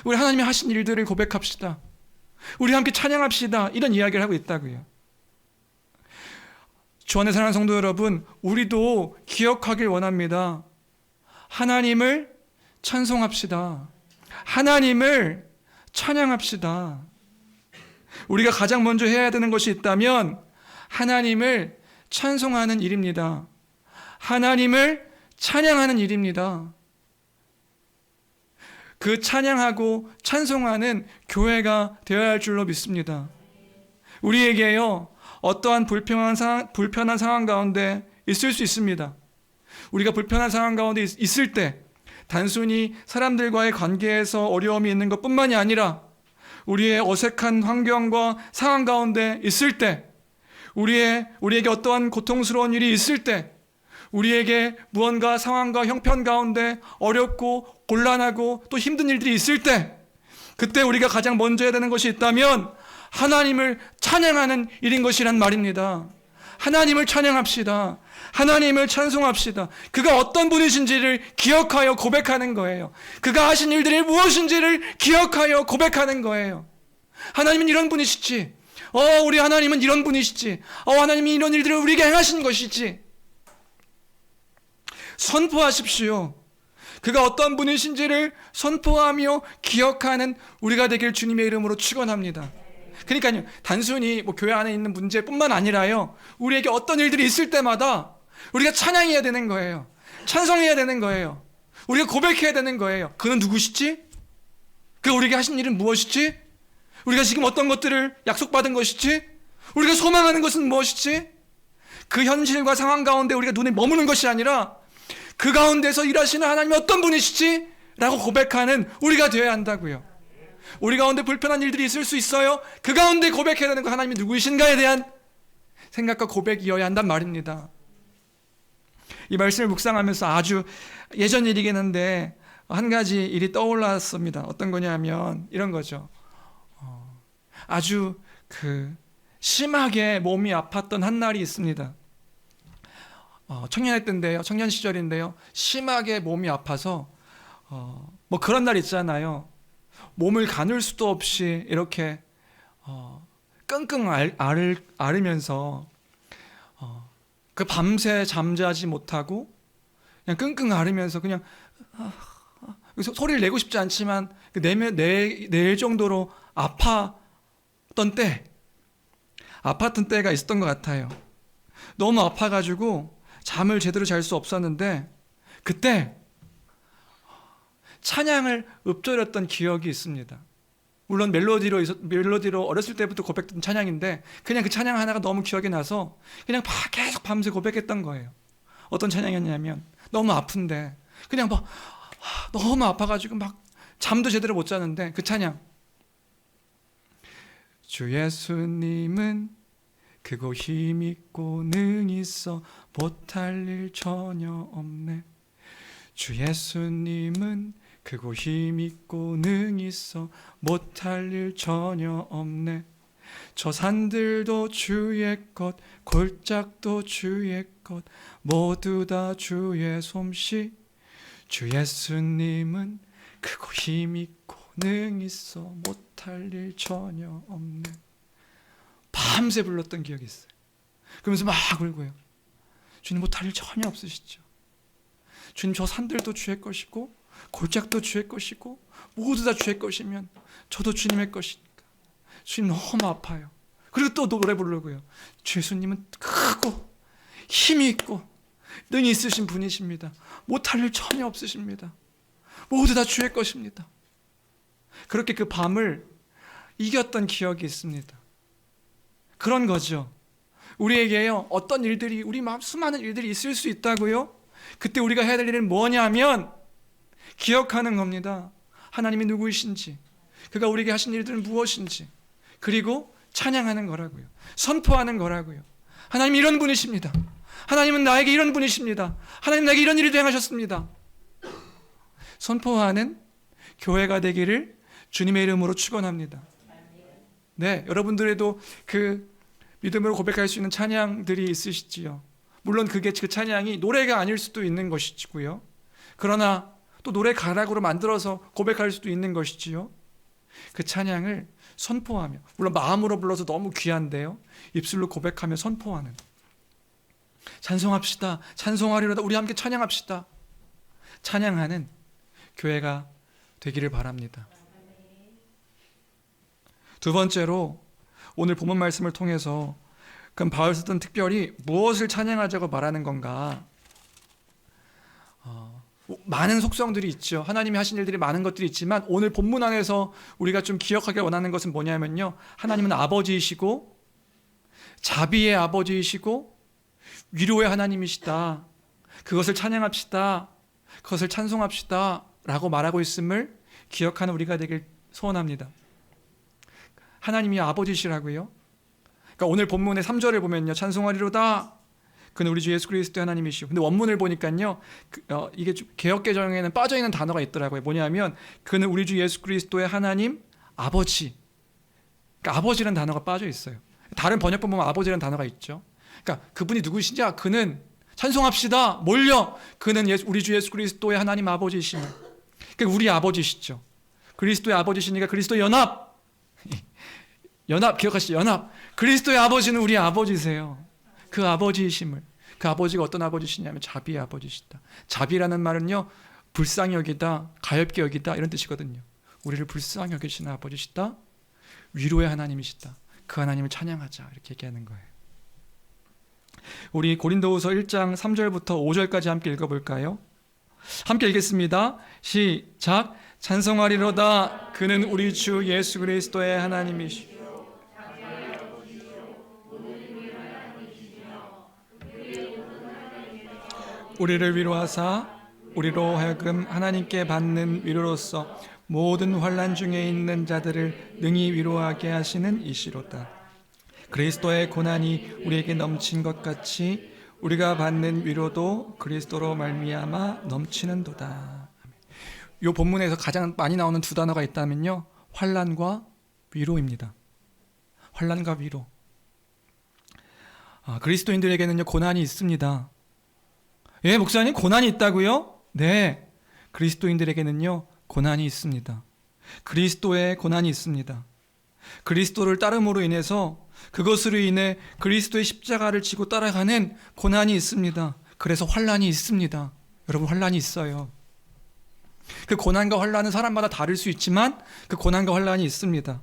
우리 하나님이 하신 일들을 고백합시다. 우리 함께 찬양합시다. 이런 이야기를 하고 있다고요. 주 안에 사랑하는 성도 여러분, 우리도 기억하길 원합니다. 하나님을 찬송합시다. 하나님을 찬양합시다. 우리가 가장 먼저 해야 되는 것이 있다면 하나님을 찬송하는 일입니다. 하나님을 찬양하는 일입니다. 그 찬양하고 찬송하는 교회가 되어야 할 줄로 믿습니다. 우리에게요, 어떠한 불편한 상황 가운데 있을 수 있습니다. 우리가 불편한 상황 가운데 있을 때 단순히 사람들과의 관계에서 어려움이 있는 것뿐만이 아니라 우리의 어색한 환경과 상황 가운데 있을 때, 우리에게 어떠한 고통스러운 일이 있을 때, 우리에게 무언가 상황과 형편 가운데 어렵고 곤란하고 또 힘든 일들이 있을 때, 그때 우리가 가장 먼저 해야 되는 것이 있다면 하나님을 찬양하는 일인 것이란 말입니다. 하나님을 찬양합시다. 하나님을 찬송합시다. 그가 어떤 분이신지를 기억하여 고백하는 거예요. 그가 하신 일들이 무엇인지를 기억하여 고백하는 거예요. 하나님은 이런 분이시지. 우리 하나님은 이런 분이시지. 하나님이 이런 일들을 우리에게 행하신 것이지. 선포하십시오. 그가 어떤 분이신지를 선포하며 기억하는 우리가 되길 주님의 이름으로 축원합니다. 그러니까요, 단순히 교회 안에 있는 문제뿐만 아니라요, 우리에게 어떤 일들이 있을 때마다 우리가 찬양해야 되는 거예요. 찬송해야 되는 거예요. 우리가 고백해야 되는 거예요. 그는 누구시지? 그가 우리에게 하신 일은 무엇이지? 우리가 지금 어떤 것들을 약속받은 것이지? 우리가 소망하는 것은 무엇이지? 그 현실과 상황 가운데 우리가 눈에 머무는 것이 아니라 그 가운데서 일하시는 하나님이 어떤 분이시지? 라고 고백하는 우리가 되어야 한다고요. 우리 가운데 불편한 일들이 있을 수 있어요. 그 가운데 고백해야 되는 거, 하나님이 누구이신가에 대한 생각과 고백이어야 한단 말입니다. 이 말씀을 묵상하면서 아주 예전 일이긴 한데 한 가지 일이 떠올랐습니다. 어떤 거냐면 이런 거죠. 아주 심하게 몸이 아팠던 한 날이 있습니다. 청년회 때인데요, 청년 시절인데요, 심하게 몸이 아파서 그런 날 있잖아요. 몸을 가눌 수도 없이 이렇게 끙끙 앓으면서 그 밤새 잠자지 못하고 그냥 끙끙 앓으면서 그냥 소리를 내고 싶지 않지만 낼 정도로 아팠던 때가 있었던 것 같아요. 너무 아파가지고 잠을 제대로 잘 수 없었는데 그때 찬양을 읊조렸던 기억이 있습니다. 물론 멜로디로 어렸을 때부터 고백했던 찬양인데 그냥 그 찬양 하나가 너무 기억이 나서 그냥 계속 밤새 고백했던 거예요. 어떤 찬양이었냐면 너무 아픈데 그냥 너무 아파가지고 잠도 제대로 못 자는데 그 찬양, 주 예수님은 크고 힘있고 능히 있어 못할 일 전혀 없네. 주 예수님은 크고 힘있고 능히 있어 못할 일 전혀 없네. 저 산들도 주의 것, 골짜기도 주의 것, 모두 다 주의 솜씨. 주 예수님은 크고 힘있고 능히 있어 못할 일 전혀 없네. 밤새 불렀던 기억이 있어요. 그러면서 막 울고요. 주님 못할 일 전혀 없으시죠. 주님 저 산들도 주의 것이고 골짜기도 주의 것이고 모두 다 주의 것이면 저도 주님의 것이니까 주님 너무 아파요. 그리고 또 노래 부르고요. 주 예수님은 크고 힘이 있고 능히 있으신 분이십니다. 못할 일 전혀 없으십니다. 모두 다 주의 것입니다. 그렇게 그 밤을 이겼던 기억이 있습니다. 그런 거죠. 우리에게요 어떤 일들이 우리 마음 수많은 일들이 있을 수 있다고요. 그때 우리가 해야 될 일은 뭐냐면 기억하는 겁니다. 하나님이 누구이신지, 그가 우리에게 하신 일들은 무엇인지, 그리고 찬양하는 거라고요. 선포하는 거라고요. 하나님 이런 분이십니다. 하나님은 나에게 이런 분이십니다. 하나님 나에게 이런 일을 행하셨습니다. 선포하는 교회가 되기를 주님의 이름으로 축원합니다. 네, 여러분들에도 그 믿음으로 고백할 수 있는 찬양들이 있으시지요. 물론 그 찬양이 노래가 아닐 수도 있는 것이고요. 그러나 또 노래 가락으로 만들어서 고백할 수도 있는 것이지요. 그 찬양을 선포하며, 물론 마음으로 불러서 너무 귀한데요, 입술로 고백하며 선포하는, 찬송합시다, 찬송하리로다, 우리 함께 찬양합시다, 찬양하는 교회가 되기를 바랍니다. 두 번째로 오늘 본문 말씀을 통해서 그럼 바울 사도는 특별히 무엇을 찬양하자고 말하는 건가? 많은 속성들이 있죠. 하나님이 하신 일들이 많은 것들이 있지만 오늘 본문 안에서 우리가 좀 기억하길 원하는 것은 뭐냐면요, 하나님은 아버지이시고 자비의 아버지이시고 위로의 하나님이시다. 그것을 찬양합시다. 그것을 찬송합시다 라고 말하고 있음을 기억하는 우리가 되길 소원합니다. 하나님이 아버지시라고요. 그러니까 오늘 본문의 3절을 보면요, 찬송하리로다, 그는 우리 주 예수 그리스도의 하나님이시오. 근데 원문을 보니까요, 이게 개역개정에는 빠져있는 단어가 있더라고요. 뭐냐면 그는 우리 주 예수 그리스도의 하나님 아버지. 그러니까 아버지라는 단어가 빠져 있어요. 다른 번역본 보면 아버지라는 단어가 있죠. 그러니까 그분이 누구신지, 그는 찬송합시다, 몰려, 그는 우리 주 예수 그리스도의 하나님 아버지이시며, 그러니까 우리 아버지시죠. 그리스도의 아버지시니까 그리스도의 연합 기억하시죠? 연합. 그리스도의 아버지는 우리 아버지세요. 그 아버지이심을, 그 아버지가 어떤 아버지시냐면 자비의 아버지시다. 자비라는 말은요, 불쌍히 여기다, 가엾게 여기다 이런 뜻이거든요. 우리를 불쌍히 여기시는 아버지시다, 위로의 하나님이시다, 그 하나님을 찬양하자, 이렇게 얘기하는 거예요. 우리 고린도후서 1장 3절부터 5절까지 함께 읽어볼까요? 함께 읽겠습니다. 시작. 찬송하리로다, 그는 우리 주 예수 그리스도의 하나님이시오. 우리를 위로하사 우리로 하여금 하나님께 받는 위로로서 모든 환난 중에 있는 자들을 능히 위로하게 하시는 이시로다. 그리스도의 고난이 우리에게 넘친 것 같이 우리가 받는 위로도 그리스도로 말미암아 넘치는도다. 이 본문에서 가장 많이 나오는 두 단어가 있다면요, 환난과 위로입니다. 환난과 위로. 그리스도인들에게는요, 고난이 있습니다. 예, 목사님, 고난이 있다고요? 네, 그리스도인들에게는요, 고난이 있습니다. 그리스도의 고난이 있습니다. 그리스도를 따름으로 인해서, 그것으로 인해 그리스도의 십자가를 지고 따라가는 고난이 있습니다. 그래서 환난이 있습니다. 여러분, 환난이 있어요. 그 고난과 환난은 사람마다 다를 수 있지만 그 고난과 환난이 있습니다.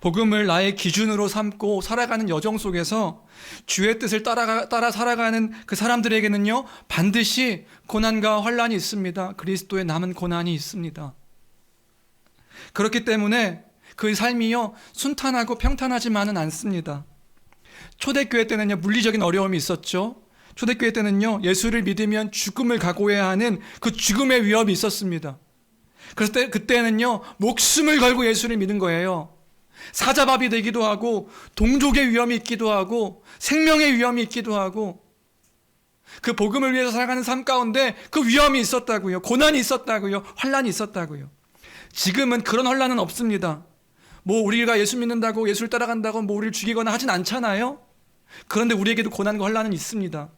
복음을 나의 기준으로 삼고 살아가는 여정 속에서 주의 뜻을 따라 살아가는 그 사람들에게는요, 반드시 고난과 환난이 있습니다. 그리스도의 남은 고난이 있습니다. 그렇기 때문에 그 삶이요, 순탄하고 평탄하지만은 않습니다. 초대교회 때는요, 물리적인 어려움이 있었죠. 초대교회 때는요, 예수를 믿으면 죽음을 각오해야 하는 그 죽음의 위협이 있었습니다. 그래서 그때는요, 목숨을 걸고 예수를 믿은 거예요. 사자밥이 되기도 하고, 동족의 위험이 있기도 하고, 생명의 위험이 있기도 하고, 그 복음을 위해서 살아가는 삶 가운데 그 위험이 있었다고요. 고난이 있었다고요. 환난이 있었다고요. 지금은 그런 환난은 없습니다. 뭐 우리가 예수 믿는다고, 예수를 따라간다고 뭐 우리를 죽이거나 하진 않잖아요. 그런데 우리에게도 고난과 환난은 있습니다.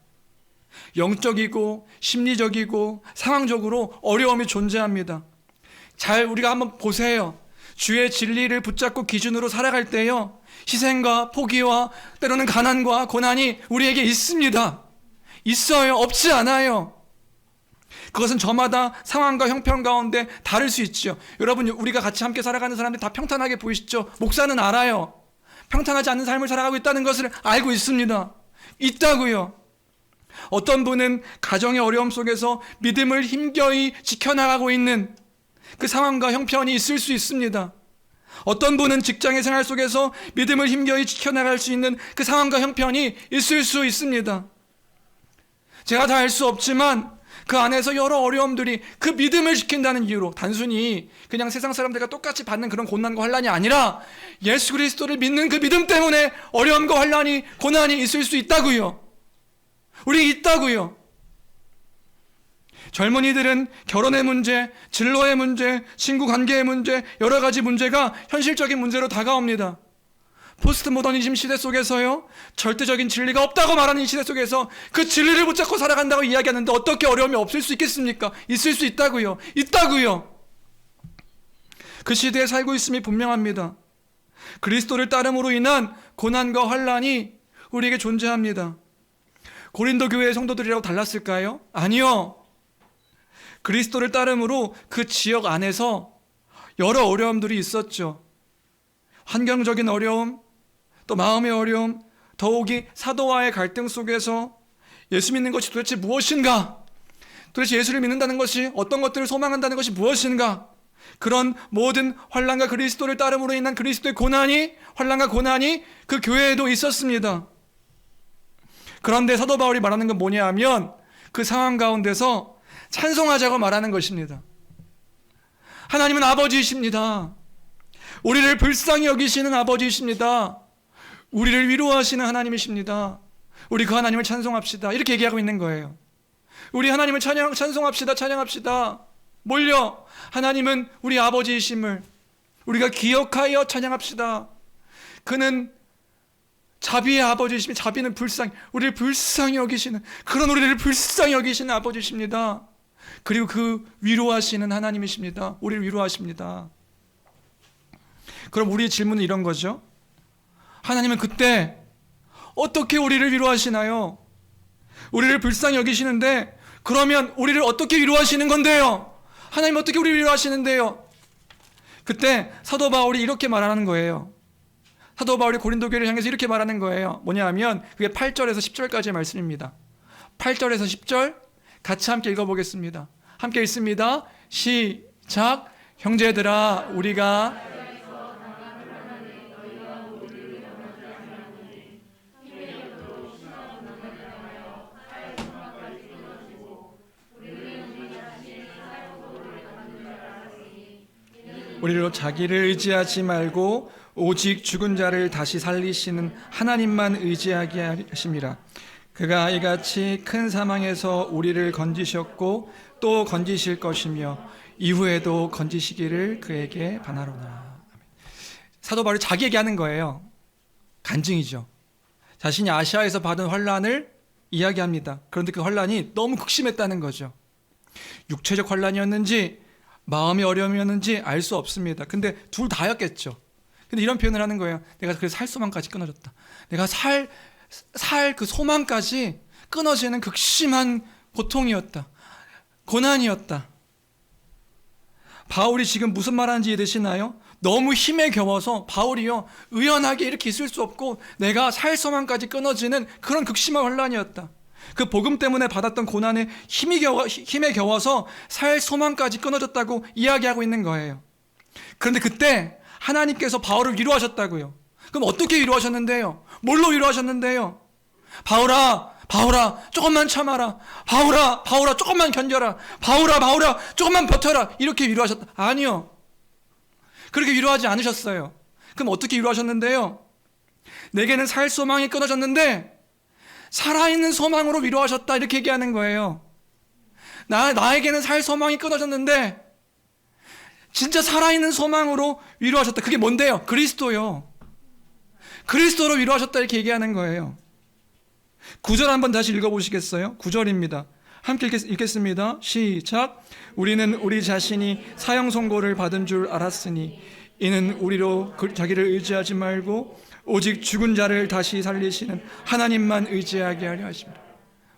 영적이고 심리적이고 상황적으로 어려움이 존재합니다. 잘 우리가 한번 보세요. 주의 진리를 붙잡고 기준으로 살아갈 때요, 희생과 포기와 때로는 가난과 고난이 우리에게 있습니다. 있어요. 없지 않아요. 그것은 저마다 상황과 형편 가운데 다를 수 있죠. 여러분, 우리가 같이 함께 살아가는 사람들이 다 평탄하게 보이시죠? 목사는 알아요. 평탄하지 않은 삶을 살아가고 있다는 것을 알고 있습니다. 있다고요. 어떤 분은 가정의 어려움 속에서 믿음을 힘겨이 지켜나가고 있는 그 상황과 형편이 있을 수 있습니다. 어떤 분은 직장의 생활 속에서 믿음을 힘겨이 지켜나갈 수 있는 그 상황과 형편이 있을 수 있습니다. 제가 다 알 수 없지만 그 안에서 여러 어려움들이 그 믿음을 지킨다는 이유로, 단순히 그냥 세상 사람들과 똑같이 받는 그런 고난과 환난이 아니라 예수 그리스도를 믿는 그 믿음 때문에 어려움과 환난이, 고난이 있을 수 있다고요. 우리 있다고요. 젊은이들은 결혼의 문제, 진로의 문제, 친구 관계의 문제, 여러 가지 문제가 현실적인 문제로 다가옵니다. 포스트 모더니즘 시대 속에서요, 절대적인 진리가 없다고 말하는 이 시대 속에서 그 진리를 붙잡고 살아간다고 이야기하는데 어떻게 어려움이 없을 수 있겠습니까? 있을 수 있다고요. 있다고요. 그 시대에 살고 있음이 분명합니다. 그리스도를 따름으로 인한 고난과 환난이 우리에게 존재합니다. 고린도 교회의 성도들이라고 달랐을까요? 아니요. 그리스도를 따름으로 그 지역 안에서 여러 어려움들이 있었죠. 환경적인 어려움, 또 마음의 어려움, 더욱이 사도와의 갈등 속에서 예수 믿는 것이 도대체 무엇인가? 도대체 예수를 믿는다는 것이, 어떤 것들을 소망한다는 것이 무엇인가? 그런 모든 환난과 그리스도를 따름으로 인한 그리스도의 고난이, 환난과 고난이 그 교회에도 있었습니다. 그런데 사도 바울이 말하는 건 뭐냐 하면 그 상황 가운데서 찬송하자고 말하는 것입니다. 하나님은 아버지이십니다. 우리를 불쌍히 여기시는 아버지이십니다. 우리를 위로하시는 하나님이십니다. 우리 그 하나님을 찬송합시다. 이렇게 얘기하고 있는 거예요. 우리 하나님을 찬송합시다. 찬양합시다. 뭘요? 하나님은 우리 아버지이심을 우리가 기억하여 찬양합시다. 그는 자비의 아버지이시며, 자비는 우리를 불쌍히 여기시는, 그런 우리를 불쌍히 여기시는 아버지이십니다. 그리고 그 위로하시는 하나님이십니다. 우리를 위로하십니다. 그럼 우리의 질문은 이런 거죠. 하나님은 그때 어떻게 우리를 위로하시나요? 우리를 불쌍히 여기시는데 그러면 우리를 어떻게 위로하시는 건데요? 하나님 어떻게 우리를 위로하시는데요? 그때 사도 바울이 이렇게 말하는 거예요. 사도 바울이 고린도 교회를 향해서 이렇게 말하는 거예요. 뭐냐 하면 그게 8절에서 10절까지의 말씀입니다. 8절에서 10절 같이 함께 읽어보겠습니다. 함께 읽습니다. 시작. 형제들아, 우리가 우리로 자기를 의지하지 말고 오직 죽은 자를 다시 살리시는 하나님만 의지하게 하심이라. 그가 이같이 큰 사망에서 우리를 건지셨고 또 건지실 것이며 이후에도 건지시기를 그에게 바라노라. 사도 바울이 자기에게 하는 거예요. 간증이죠. 자신이 아시아에서 받은 환난을 이야기합니다. 그런데 그 환난이 너무 극심했다는 거죠. 육체적 환난이었는지 마음의 어려움이었는지 알 수 없습니다. 근데 둘 다였겠죠. 근데 이런 표현을 하는 거예요. 내가 그래서 살 소망까지 끊어졌다. 내가 살 그 소망까지 끊어지는 극심한 고통이었다. 고난이었다. 바울이 지금 무슨 말하는지 이해되시나요? 너무 힘에 겨워서 바울이요 의연하게 이렇게 있을 수 없고 내가 살 소망까지 끊어지는 그런 극심한 혼란이었다. 그 복음 때문에 받았던 고난에 힘에 겨워서 살 소망까지 끊어졌다고 이야기하고 있는 거예요. 그런데 그때 하나님께서 바울을 위로하셨다고요. 그럼 어떻게 위로하셨는데요? 뭘로 위로하셨는데요? 바울아 조금만 참아라. 바울아 조금만 견뎌라. 바울아 조금만 버텨라. 이렇게 위로하셨다. 아니요, 그렇게 위로하지 않으셨어요. 그럼 어떻게 위로하셨는데요? 내게는 살 소망이 끊어졌는데 살아있는 소망으로 위로하셨다. 이렇게 얘기하는 거예요. 나에게는 살 소망이 끊어졌는데 진짜 살아있는 소망으로 위로하셨다. 그게 뭔데요? 그리스도요. 그리스도로 위로하셨다. 이렇게 얘기하는 거예요. 9절 한번 다시 읽어보시겠어요? 9절입니다. 함께 읽겠습니다. 시작. 우리는 우리 자신이 사형 선고를 받은 줄 알았으니 이는 우리로 자기를 의지하지 말고 오직 죽은 자를 다시 살리시는 하나님만 의지하게 하려 하십니다.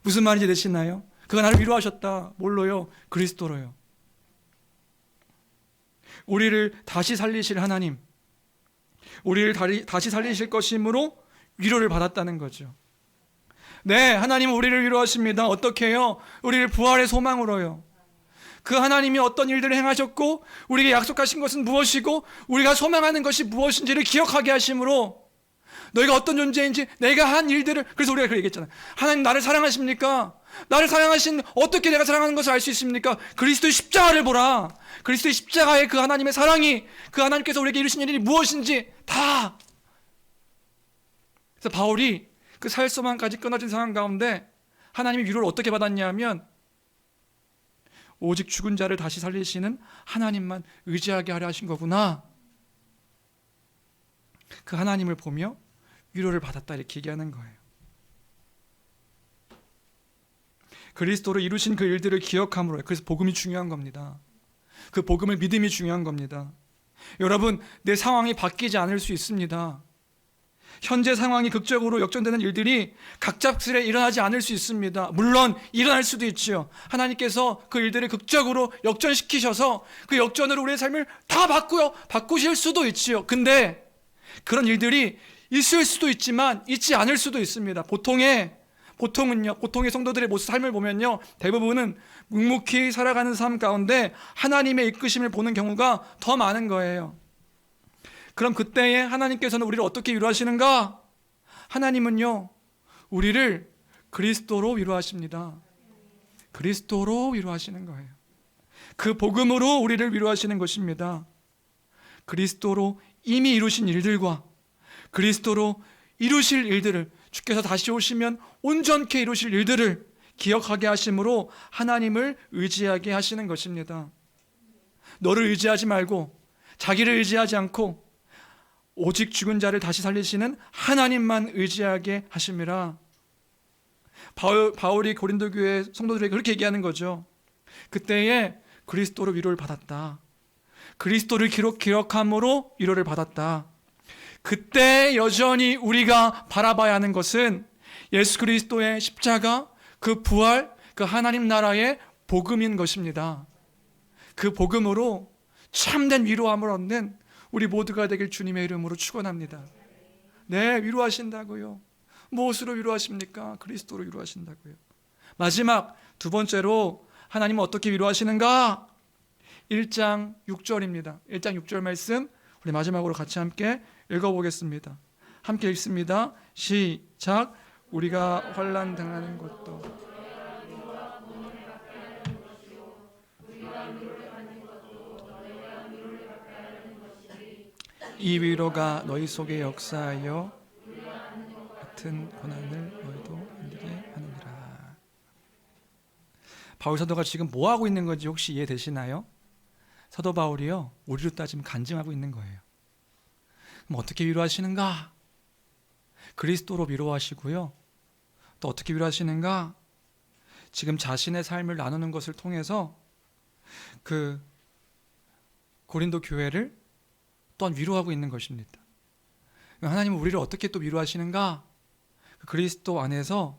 무슨 말인지 되시나요? 그가 나를 위로하셨다. 뭘로요? 그리스도로요. 우리를 다시 살리실 하나님, 우리를 다시 살리실 것이므로 위로를 받았다는 거죠. 네, 하나님은 우리를 위로하십니다. 어떻게 해요? 우리를 부활의 소망으로요. 그 하나님이 어떤 일들을 행하셨고 우리에게 약속하신 것은 무엇이고 우리가 소망하는 것이 무엇인지를 기억하게 하심으로 너희가 어떤 존재인지 내가 한 일들을, 그래서 우리가 그렇게 얘기했잖아요. 하나님 나를 사랑하십니까? 나를 사랑하신, 어떻게 내가 사랑하는 것을 알 수 있습니까? 그리스도의 십자가를 보라. 그리스도의 십자가의 그 하나님의 사랑이, 그 하나님께서 우리에게 이루신 일이 무엇인지 다. 그래서 바울이 그 살 소망까지 끊어진 상황 가운데 하나님이 위로를 어떻게 받았냐면 오직 죽은 자를 다시 살리시는 하나님만 의지하게 하려 하신 거구나. 그 하나님을 보며 위로를 받았다. 이렇게 얘기하는 거예요. 그리스도로 이루신 그 일들을 기억함으로, 그래서 복음이 중요한 겁니다. 그 복음을 믿음이 중요한 겁니다. 여러분, 내 상황이 바뀌지 않을 수 있습니다. 현재 상황이 극적으로 역전되는 일들이 갑작스레 일어나지 않을 수 있습니다. 물론 일어날 수도 있지요. 하나님께서 그 일들을 극적으로 역전시키셔서 그 역전으로 우리의 삶을 다 바꾸실 수도 있지요. 근데 그런 일들이 있을 수도 있지만 있지 않을 수도 있습니다. 보통의 성도들의 모습, 삶을 보면요, 대부분은 묵묵히 살아가는 삶 가운데 하나님의 이끄심을 보는 경우가 더 많은 거예요. 그럼 그때에 하나님께서는 우리를 어떻게 위로하시는가? 하나님은요, 우리를 그리스도로 위로하십니다. 그리스도로 위로하시는 거예요. 그 복음으로 우리를 위로하시는 것입니다. 그리스도로 이미 이루신 일들과 그리스도로 이루실 일들을, 주께서 다시 오시면 온전케 이루실 일들을 기억하게 하심으로 하나님을 의지하게 하시는 것입니다. 너를 의지하지 말고, 자기를 의지하지 않고 오직 죽은 자를 다시 살리시는 하나님만 의지하게 하심이라. 바울이 고린도 교회 성도들에게 그렇게 얘기하는 거죠. 그때에 그리스도로 위로를 받았다. 그리스도를 기억함으로 위로를 받았다. 그때 여전히 우리가 바라봐야 하는 것은 예수 그리스도의 십자가, 그 부활, 그 하나님 나라의 복음인 것입니다. 그 복음으로 참된 위로함을 얻는 우리 모두가 되길 주님의 이름으로 축원합니다. 네, 위로하신다고요. 무엇으로 위로하십니까? 그리스도로 위로하신다고요. 마지막 두 번째로 하나님은 어떻게 위로하시는가? 1장 6절입니다. 1장 6절 말씀 우리 마지막으로 같이 함께 읽어보겠습니다. 함께 읽습니다. 시작. 우리가 환난 당하는 것도 이 위로가 너희 속에 역사하여 같은 고난을 너희도 힘들게 하느니라. 바울 사도가 지금 뭐 하고 있는 건지 혹시 이해되시나요? 사도 바울이요, 우리로 따지면 간증하고 있는 거예요. 그럼 어떻게 위로하시는가? 그리스도로 위로하시고요. 또 어떻게 위로하시는가? 지금 자신의 삶을 나누는 것을 통해서 그 고린도 교회를 또한 위로하고 있는 것입니다. 하나님은 우리를 어떻게 또 위로하시는가? 그리스도 안에서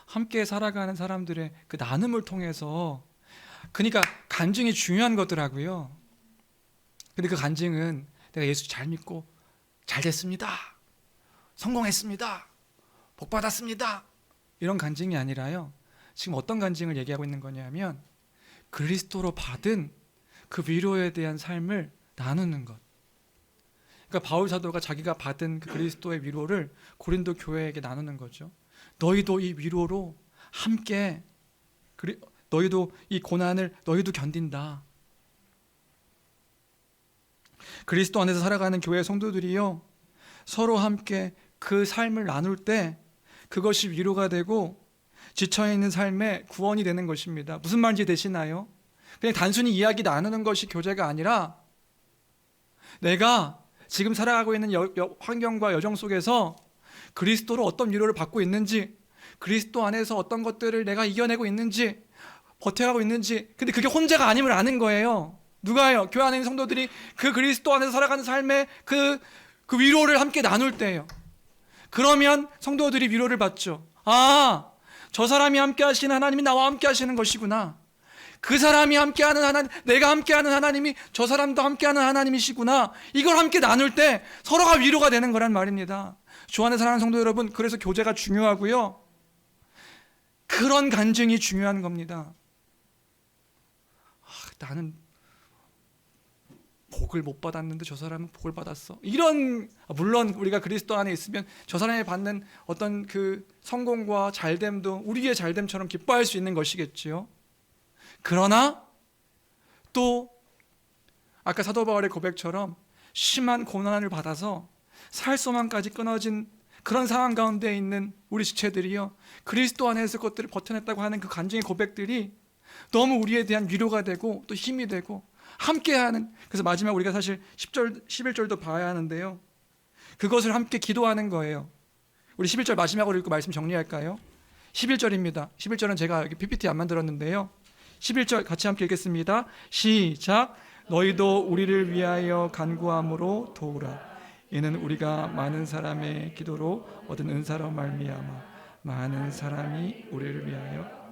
함께 살아가는 사람들의 그 나눔을 통해서 그러니까 간증이 중요한 거더라고요. 근데 그 간증은 내가 예수 잘 믿고 잘 됐습니다, 성공했습니다, 복 받았습니다, 이런 간증이 아니라요. 지금 어떤 간증을 얘기하고 있는 거냐면 그리스도로 받은 그 위로에 대한 삶을 나누는 것. 그러니까 바울 사도가 자기가 받은 그 그리스도의 위로를 고린도 교회에게 나누는 거죠. 너희도 이 위로로 함께, 너희도 이 고난을 너희도 견딘다. 그리스도 안에서 살아가는 교회 성도들이요, 서로 함께 그 삶을 나눌 때 그것이 위로가 되고 지쳐있는 삶에 구원이 되는 것입니다. 무슨 말인지 되시나요? 그냥 단순히 이야기 나누는 것이 교제가 아니라 내가 지금 살아가고 있는 환경과 여정 속에서 그리스도로 어떤 위로를 받고 있는지, 그리스도 안에서 어떤 것들을 내가 이겨내고 있는지, 버텨가고 있는지, 근데 그게 혼자가 아님을 아는 거예요. 누가요? 교회 안에 있는 성도들이 그 그리스도 안에서 살아가는 삶의 그 위로를 함께 나눌 때예요. 그러면 성도들이 위로를 받죠. 아, 저 사람이 함께 하시는 하나님이 나와 함께 하시는 것이구나. 그 사람이 함께하는 하나님, 내가 함께하는 하나님이 저 사람도 함께하는 하나님이시구나. 이걸 함께 나눌 때 서로가 위로가 되는 거란 말입니다. 주 안에 사랑하는 성도 여러분, 그래서 교제가 중요하고요, 그런 간증이 중요한 겁니다. 나는 복을 못 받았는데 저 사람은 복을 받았어, 이런, 물론 우리가 그리스도 안에 있으면 저 사람이 받는 어떤 그 성공과 잘됨도 우리의 잘됨처럼 기뻐할 수 있는 것이겠지요. 그러나 또 아까 사도 바울의 고백처럼 심한 고난을 받아서 살 소망까지 끊어진 그런 상황 가운데 있는 우리 지체들이요, 그리스도 안에서 그것들을 버텨냈다고 하는 그 간증의 고백들이 너무 우리에 대한 위로가 되고 또 힘이 되고 함께하는, 그래서 마지막 우리가 사실 10절, 11절도 봐야 하는데요, 그것을 함께 기도하는 거예요. 우리 11절 마지막으로 읽고 말씀 정리할까요? 11절입니다. 11절은 제가 여기 PPT 안 만들었는데요, 11절 같이 함께 읽겠습니다. 시작. 너희도 우리를 위하여 간구함으로 도우라. 이는 우리가 많은 사람의 기도로 얻은 은사로 말미암아 많은 사람이 우리를 위하여,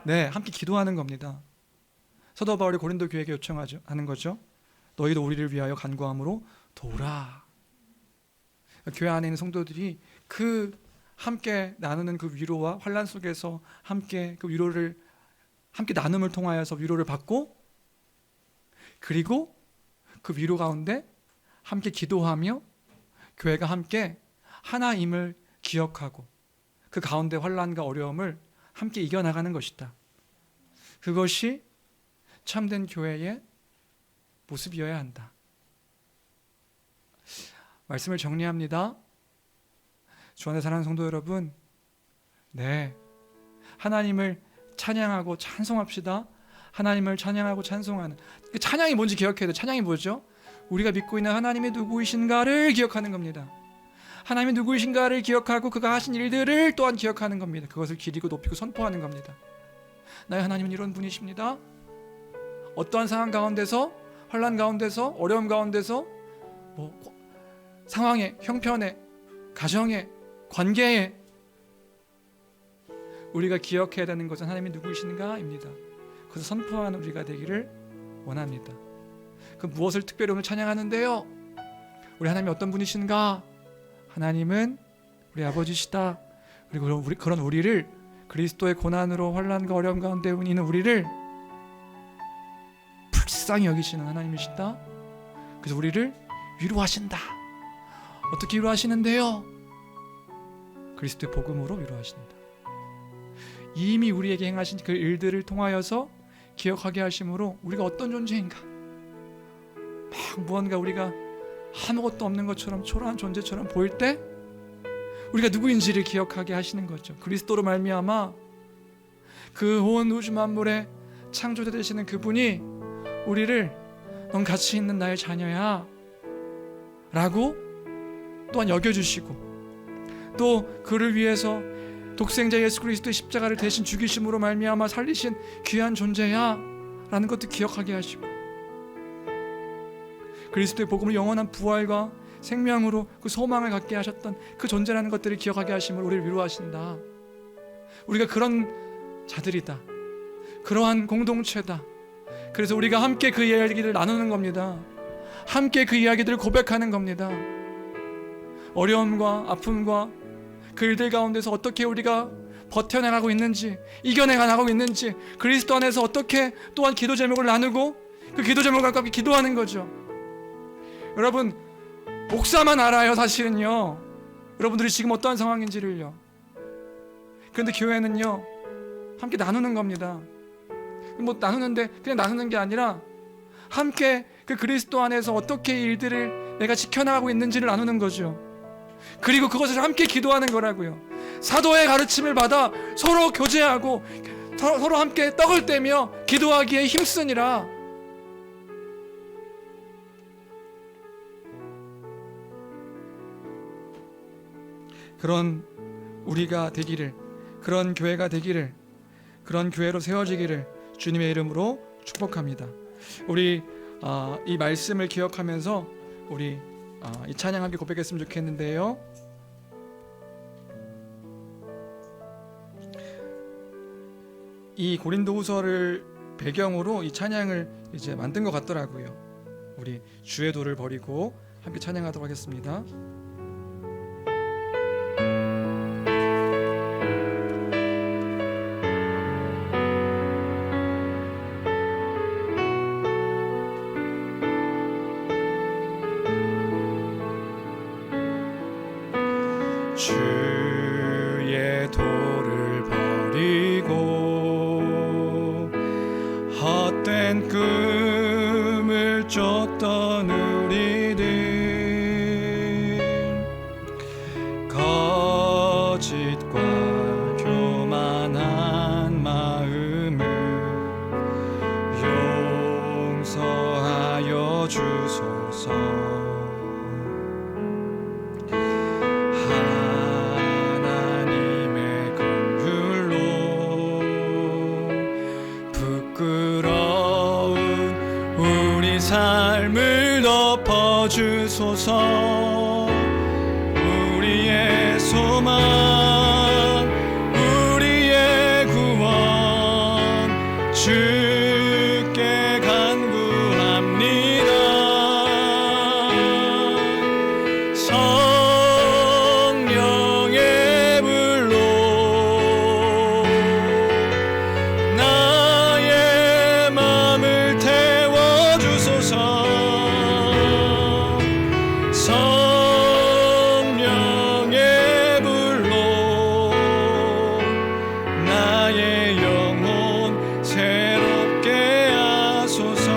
네, 함께 기도하는 겁니다. 사도 바울이 고린도 교회에게 요청하는 거죠. 너희도 우리를 위하여 간구함으로 도우라. 교회 안에 있는 성도들이 그 함께 나누는 그 위로와 환난 속에서 함께 그 위로를 함께 나눔을 통하여서 위로를 받고, 그리고 그 위로 가운데 함께 기도하며 교회가 함께 하나임을 기억하고 그 가운데 환난과 어려움을 함께 이겨나가는 것이다. 그것이 참된 교회의 모습이어야 한다. 말씀을 정리합니다. 주 안에 사랑하는 성도 여러분, 네, 하나님을 찬양하고 찬송합시다. 하나님을 찬양하고 찬송하는, 그 찬양이 뭔지 기억해야 돼요. 찬양이 뭐죠? 우리가 믿고 있는 하나님이 누구이신가를 기억하는 겁니다. 하나님이 누구이신가를 기억하고 그가 하신 일들을 또한 기억하는 겁니다. 그것을 기리고 높이고 선포하는 겁니다. 나의 하나님은 이런 분이십니다. 어떠한 상황 가운데서, 환난 가운데서, 어려움 가운데서, 상황에, 형편에, 가정에, 관계에 우리가 기억해야 되는 것은 하나님이 누구이신가입니다. 그래서 선포하는 우리가 되기를 원합니다. 그 무엇을 특별히 오늘 찬양하는데요, 우리 하나님이 어떤 분이신가? 하나님은 우리 아버지시다. 그리고 그런 우리를, 그리스도의 고난으로 환난과 어려움 가운데 있는 우리를 불쌍히 여기시는 하나님이시다. 그래서 우리를 위로하신다. 어떻게 위로하시는데요? 그리스도의 복음으로 위로하신다. 이미 우리에게 행하신 그 일들을 통하여서 기억하게 하심으로 우리가 어떤 존재인가, 막 무언가 우리가 아무것도 없는 것처럼 초라한 존재처럼 보일 때 우리가 누구인지를 기억하게 하시는 거죠. 그리스도로 말미암아 그 온 우주 만물의 창조자 되시는 그분이 우리를 넌 가치 있는 나의 자녀야 라고 또한 여겨주시고, 또 그를 위해서 독생자 예수 그리스도의 십자가를 대신 죽이심으로 말미암아 살리신 귀한 존재야 라는 것도 기억하게 하시고, 그리스도의 복음을 영원한 부활과 생명으로 그 소망을 갖게 하셨던 그 존재라는 것들을 기억하게 하심으로 우리를 위로하신다. 우리가 그런 자들이다. 그러한 공동체다. 그래서 우리가 함께 그 이야기를 나누는 겁니다. 함께 그 이야기들을 고백하는 겁니다. 어려움과 아픔과 그 일들 가운데서 어떻게 우리가 버텨나가고 있는지, 이겨내가고 있는지, 그리스도 안에서 어떻게 또한 기도 제목을 나누고 그 기도 제목을 갖고 기도하는 거죠. 여러분, 목사만 알아요. 사실은요, 여러분들이 지금 어떠한 상황인지를요. 그런데 교회는요, 함께 나누는 겁니다. 뭐 나누는데 그냥 나누는 게 아니라 함께 그 그리스도 안에서 어떻게 일들을 내가 지켜나가고 있는지를 나누는 거죠. 그리고 그것을 함께 기도하는 거라고요. 사도의 가르침을 받아 서로 교제하고 서로 함께 떡을 떼며 기도하기에 힘쓰니라. 그런 우리가 되기를, 그런 교회가 되기를, 그런 교회로 세워지기를 주님의 이름으로 축복합니다. 우리 이 말씀을 기억하면서 우리 이 찬양 함께 고백했으면 좋겠는데요. 이 고린도후서를 배경으로 이 찬양을 이제 만든 것 같더라고요. 우리 주의 도를 버리고 함께 찬양하도록 하겠습니다. 주의 도를 버리고 헛된 꿈을 쫓던 우리들, 거짓과 교만한 마음을 용서하여 주소서. 삶을 덮어주소서. 우리의 소망, 우리의 구원, 주께 간구합니다. 성령의 불로 나의 마음을 성령의 불로 나의 영혼 새롭게 하소서.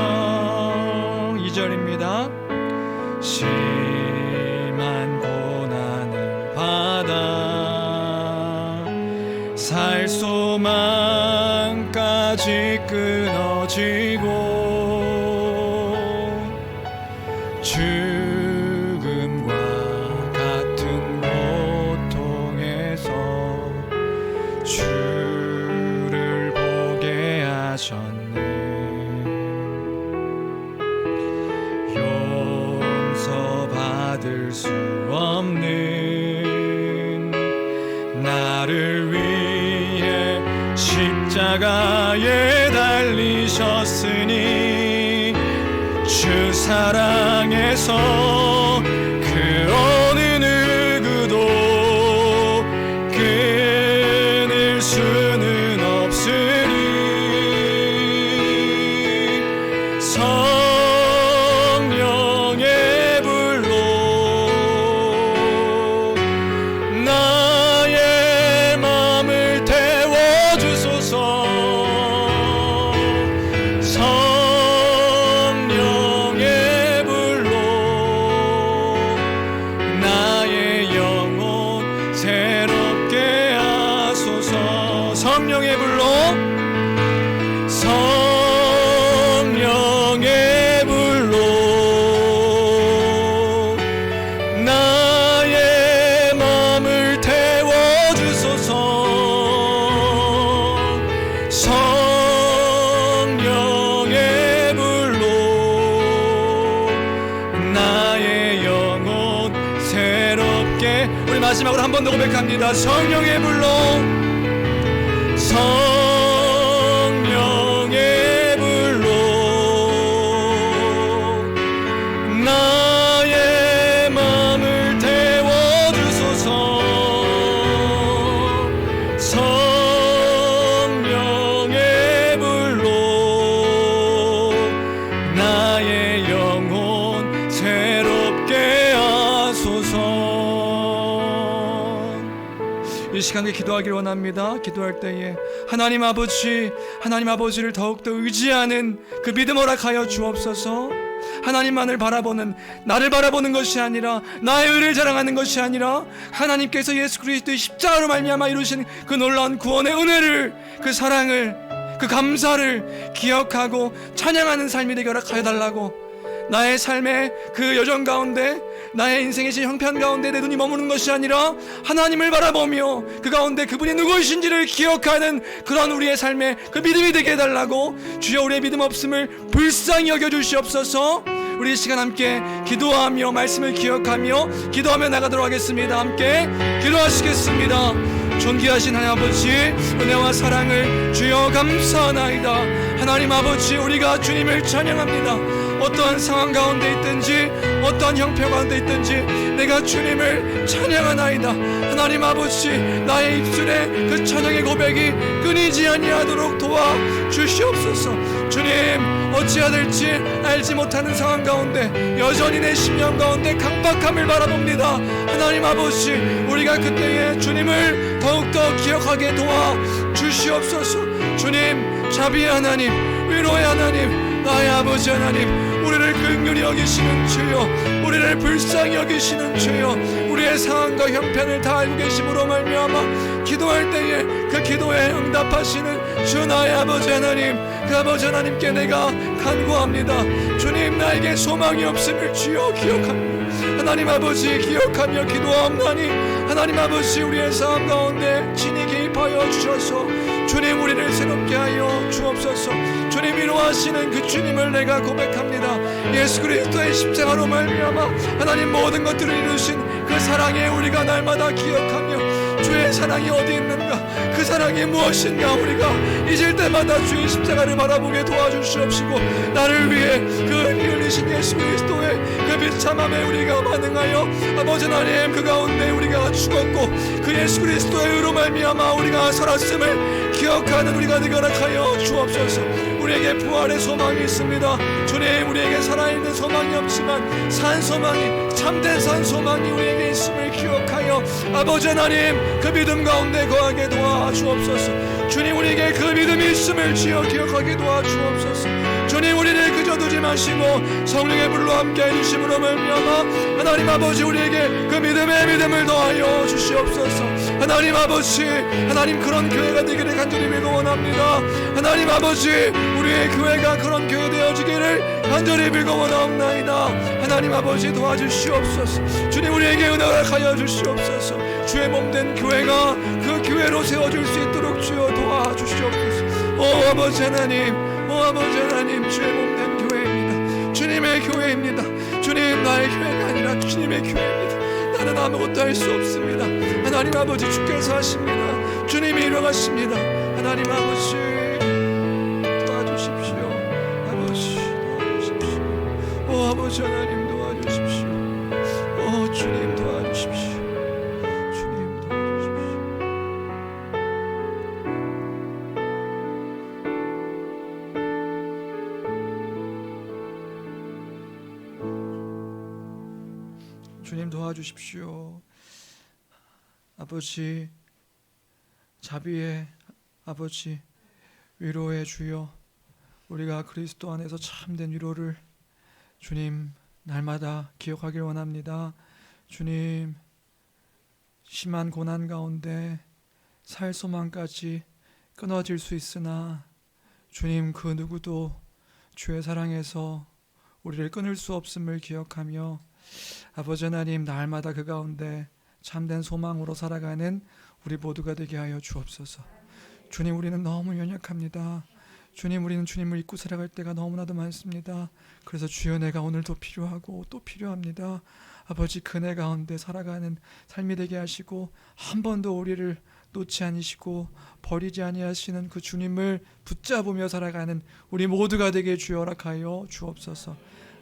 2절입니다. 심한 고난을 받아 살 소망까지 끊어지고 죽음과 같은 고통에서 주를 보게 하셨네. 용서받을 수 없는 나를 위해 십자가에 달리셨으니 주 사랑에서 그 어느 누구도 끊을 수는 없으니 성령의 불로 나의 마음을 태워주소서. 성령의 불로 성령의 불로 나의 마음을 태워주소서. 성령의 불로 나의 영혼 새롭게. 우리 마지막으로 한 번 더 고백합니다. 성령의 불로 성령 시간에 기도하길 원합니다. 기도할 때에 하나님 아버지를 더욱더 의지하는 그 믿음 허락하여 주옵소서. 하나님만을 바라보는, 나를 바라보는 것이 아니라, 나의 의를 자랑하는 것이 아니라, 하나님께서 예수 그리스도의 십자가로 말미암아 이루신 그 놀라운 구원의 은혜를, 그 사랑을, 그 감사를 기억하고 찬양하는 삶이 되게 허락하여 달라고, 나의 삶의 그 여정 가운데, 나의 인생의 형편 가운데 내 눈이 머무는 것이 아니라 하나님을 바라보며 그 가운데 그분이 누구이신지를 기억하는 그런 우리의 삶의 그 믿음이 되게 해달라고, 주여 우리의 믿음 없음을 불쌍히 여겨주시옵소서. 우리 이 시간 함께 기도하며 말씀을 기억하며 기도하며 나가도록 하겠습니다. 함께 기도하시겠습니다. 존귀하신 하나님 아버지, 은혜와 사랑을 주여 감사하나이다. 하나님 아버지, 우리가 주님을 찬양합니다. 어떠한 상황 가운데 있든지, 어떠한 형편 가운데 있든지 내가 주님을 찬양하나이다. 하나님 아버지, 나의 입술에 그 찬양의 고백이 끊이지 아니하도록 도와주시옵소서. 주님, 어찌해야 될지 알지 못하는 상황 가운데 여전히 내 심령 가운데 강박함을 바라봅니다. 하나님 아버지, 우리가 그때에 주님을 더욱더 기억하게 도와주시옵소서. 주님, 자비의 하나님, 위로의 하나님, 나의 아버지 하나님, 우리를 긍휼히 여기시는 주여, 우리를 불쌍히 여기시는 주여, 우리의 상황과 형편을 다 알고 계심으로 말미암아 기도할 때에 그 기도에 응답하시는 주 나의 아버지 하나님, 그 아버지 하나님께 내가 간구합니다. 주님, 나에게 소망이 없음을 주여 기억합니다. 하나님 아버지, 기억하며 기도하옵나니 하나님 아버지, 우리의 삶 가운데 친히 개입하여 주셔서 주님, 우리를 새롭게 하여 주옵소서. 주님, 위로하시는 그 주님을 내가 고백합니다. 예수 그리스도의 십자가로 말미암아 하나님 모든 것들을 이루신 그 사랑에 우리가 날마다 기억하며 주의 사랑이 어디 있는가, 그 사랑이 무엇인가 우리가 잊을 때마다 주의 십자가를 바라보게 도와주시옵시고, 나를 위해 그 피 흘리신 예수 그리스도의 그 비참함에 우리가 반응하여 아버지 하나님, 그 가운데 우리가 죽었고 그 예수 그리스도의 의로 말미암아 우리가 살았음을 기억하는 우리가 되게 허락하여 주옵소서. 우리에게 부활의 소망이 있습니다. 주님, 우리에게 살아있는 소망이 없지만 산 소망이, 참된 산 소망이 우리에게 있음을 기억하여 아버지 하나님, 그 믿음 가운데 거하게 도와주옵소서. 주님, 우리에게 그 믿음이 있음을 지어 기억하게 도와주옵소서. 주님, 우리를 그저 두지 마시고 성령의 불로 함께 해주심으로 말미암아 하나님 아버지, 우리에게 그 믿음을 더하여 주시옵소서. 하나님 아버지, 하나님, 그런 교회가 되기를 간절히 빌고 원합니다. 하나님 아버지, 우리의 교회가 그런 교회 되어지기를 간절히 빌고 원하옵나이다. 하나님 아버지, 도와주시옵소서. 주님, 우리에게 은혜를 하여 주시옵소서. 주의 몸된 교회가 그 교회로 세워질 수 있도록 주여 도와주시옵소서. 오 아버지 하나님, 오 아버지 하나님, 주의 몸된 교회입니다. 주님의 교회입니다. 주님, 나의 교회가 아니라 주님의 교회입니다. 나는 아무것도 할 수 없습니다. 하나님 아버지, 주께서 하십니다. 주님이 일어나십니다. 하나님 아버지, 도와주십시오. 아버지, 도와주십시오. 오 아버지 하나님, 도와주십시오. 오 주님, 도와주십시오. 주님, 도와주십시오. 주님, 도와주십시오. 아버지, 자비의 아버지, 위로의 주여, 우리가 그리스도 안에서 참된 위로를 주님 날마다 기억하길 원합니다. 주님, 심한 고난 가운데 살 소망까지 끊어질 수 있으나 주님, 그 누구도 주의 사랑에서 우리를 끊을 수 없음을 기억하며 아버지 하나님, 날마다 그 가운데 참된 소망으로 살아가는 우리 모두가 되게 하여 주옵소서. 주님, 우리는 너무 연약합니다. 주님, 우리는 주님을 잊고 살아갈 때가 너무나도 많습니다. 그래서 주여, 내가 오늘도 필요하고 또 필요합니다. 아버지, 그네 가운데 살아가는 삶이 되게 하시고 한 번도 우리를 놓지 않으시고 버리지 아니하시는 그 주님을 붙잡으며 살아가는 우리 모두가 되게 주여 허락하여 주옵소서.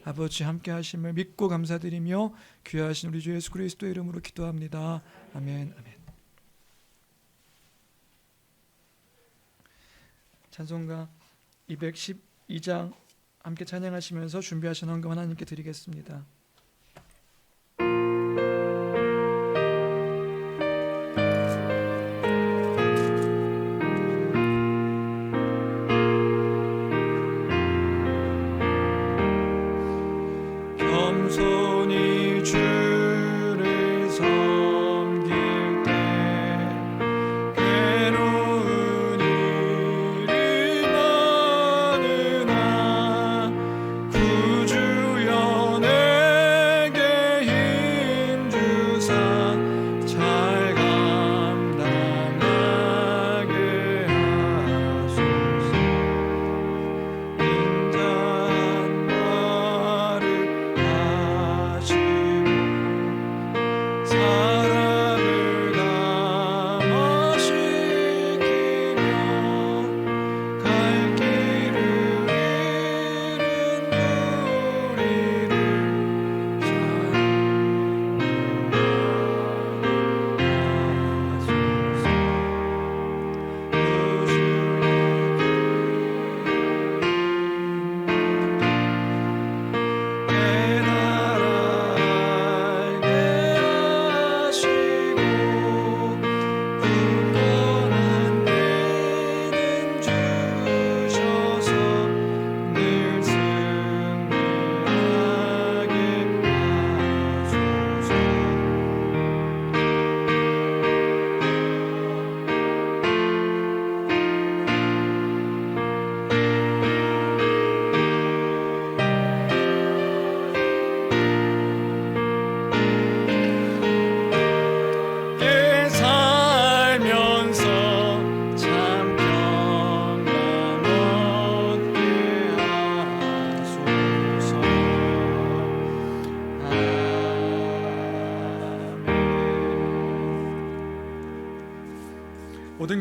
아버지, 함께 하심을 믿고 감사드리며 귀하신 우리 주 예수 그리스도의 이름으로 기도합니다. 아멘. 아멘. 찬송가 212장 함께 찬양하시면서 준비하신 헌금 하나님께 드리겠습니다.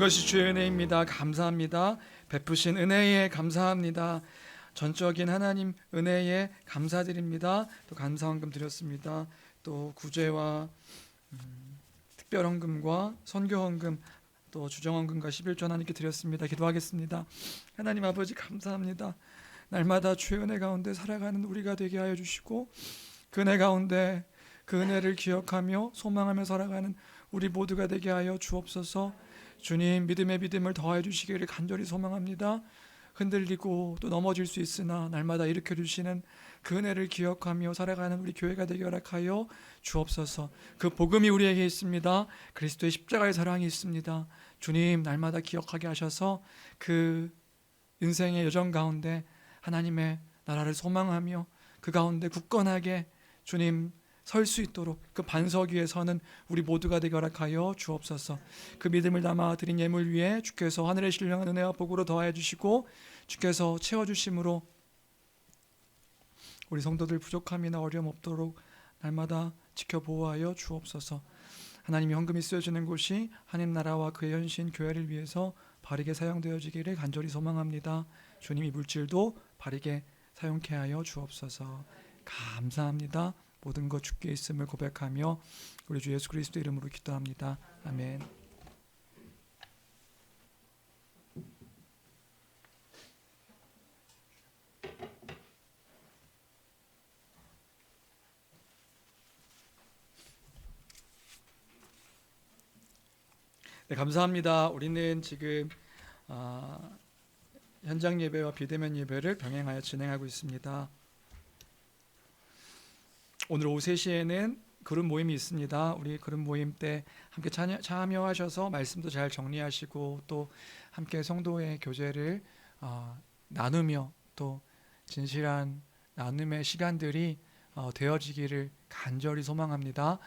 것이 주의 은혜입니다. 감사합니다. 베푸신 은혜에 감사합니다. 전적인 하나님 은혜에 감사드립니다. 또 감사헌금 드렸습니다. 또 구제와 특별헌금과 선교헌금 또 주정헌금과 11조 하나님께 드렸습니다. 기도하겠습니다. 하나님 아버지 감사합니다. 날마다 주의 은혜 가운데 살아가는 우리가 되게 하여 주시고 그 은혜 가운데 그 은혜를 기억하며 소망하며 살아가는 우리 모두가 되게 하여 주옵소서. 주님, 믿음의 믿음을 더하여 주시기를 간절히 소망합니다. 흔들리고 또 넘어질 수 있으나 날마다 일으켜 주시는 그 은혜를 기억하며 살아가는 우리 교회가 되게 허락하여 주옵소서. 그 복음이 우리에게 있습니다. 그리스도의 십자가의 사랑이 있습니다. 주님, 날마다 기억하게 하셔서 그 인생의 여정 가운데 하나님의 나라를 소망하며 그 가운데 굳건하게 주님 설 수 있도록 그 반석 위에 서는 우리 모두가 되게 허락하여 주옵소서. 그 믿음을 담아 드린 예물 위에 주께서 하늘의 신령한 은혜와 복으로 더하여 주시고 주께서 채워주심으로 우리 성도들 부족함이나 어려움 없도록 날마다 지켜보호하여 주옵소서. 하나님이 헌금이 쓰여지는 곳이 하나님 나라와 그의 현신 교회를 위해서 바르게 사용되어지기를 간절히 소망합니다. 주님, 이 물질도 바르게 사용케 하여 주옵소서. 감사합니다. 모든 것 주께 있음을 고백하며 우리 주 예수 그리스도 이름으로 기도합니다. 아멘. 네, 감사합니다. 우리는 지금 현장 예배와 비대면 예배를 병행하여 진행하고 있습니다. 오늘 오후 3시에는 그룹 모임이 있습니다. 우리 그룹 모임 때 함께 참여하셔서 말씀도 잘 정리하시고 또 함께 성도의 교제를 나누며 또 진실한 나눔의 시간들이 되어지기를 간절히 소망합니다.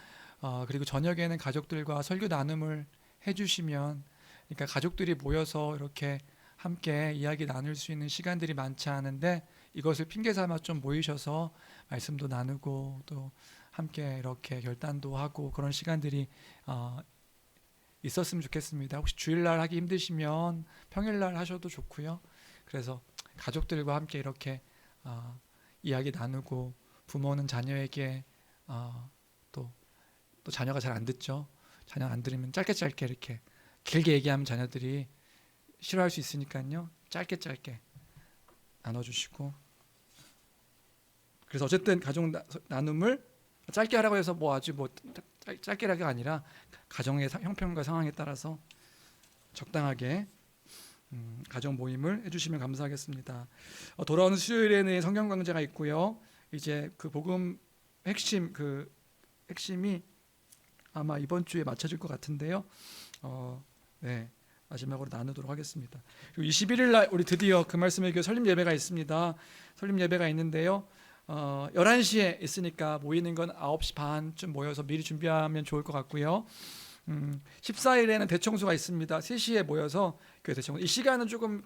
그리고 저녁에는 가족들과 설교 나눔을 해주시면, 그러니까 가족들이 모여서 이렇게 함께 이야기 나눌 수 있는 시간들이 많지 않은데 이것을 핑계 삼아 좀 모이셔서 말씀도 나누고 또 함께 이렇게 결단도 하고 그런 시간들이 있었으면 좋겠습니다. 혹시 주일날 하기 힘드시면 평일날 하셔도 좋고요. 그래서 가족들과 함께 이렇게 이야기 나누고, 부모는 자녀에게 또 자녀가 잘 안 듣죠. 자녀 안 들으면 짧게 이렇게 길게 얘기하면 자녀들이 싫어할 수 있으니까요. 짧게 나눠주시고, 그래서 어쨌든 가족 나눔을 짧게 하라고 해서 아주 짧게라가 아니라 가정의 형편과 상황에 따라서 적당하게 가정 모임을 해주시면 감사하겠습니다. 돌아오는 수요일에는 성경 강좌가 있고요. 이제 그 복음 핵심이 아마 이번 주에 맞춰질 것 같은데요. 네, 마지막으로 나누도록 하겠습니다. 그리고 21일 날 우리 드디어 그 말씀의 교회 설립 예배가 있습니다. 설립 예배가 있는데요. 11시에 있으니까 모이는 건 9시 반쯤 모여서 미리 준비하면 좋을 것 같고요. 14일에는 대청소가 있습니다. 3시에 모여서 교회 대청소. 이 시간은 조금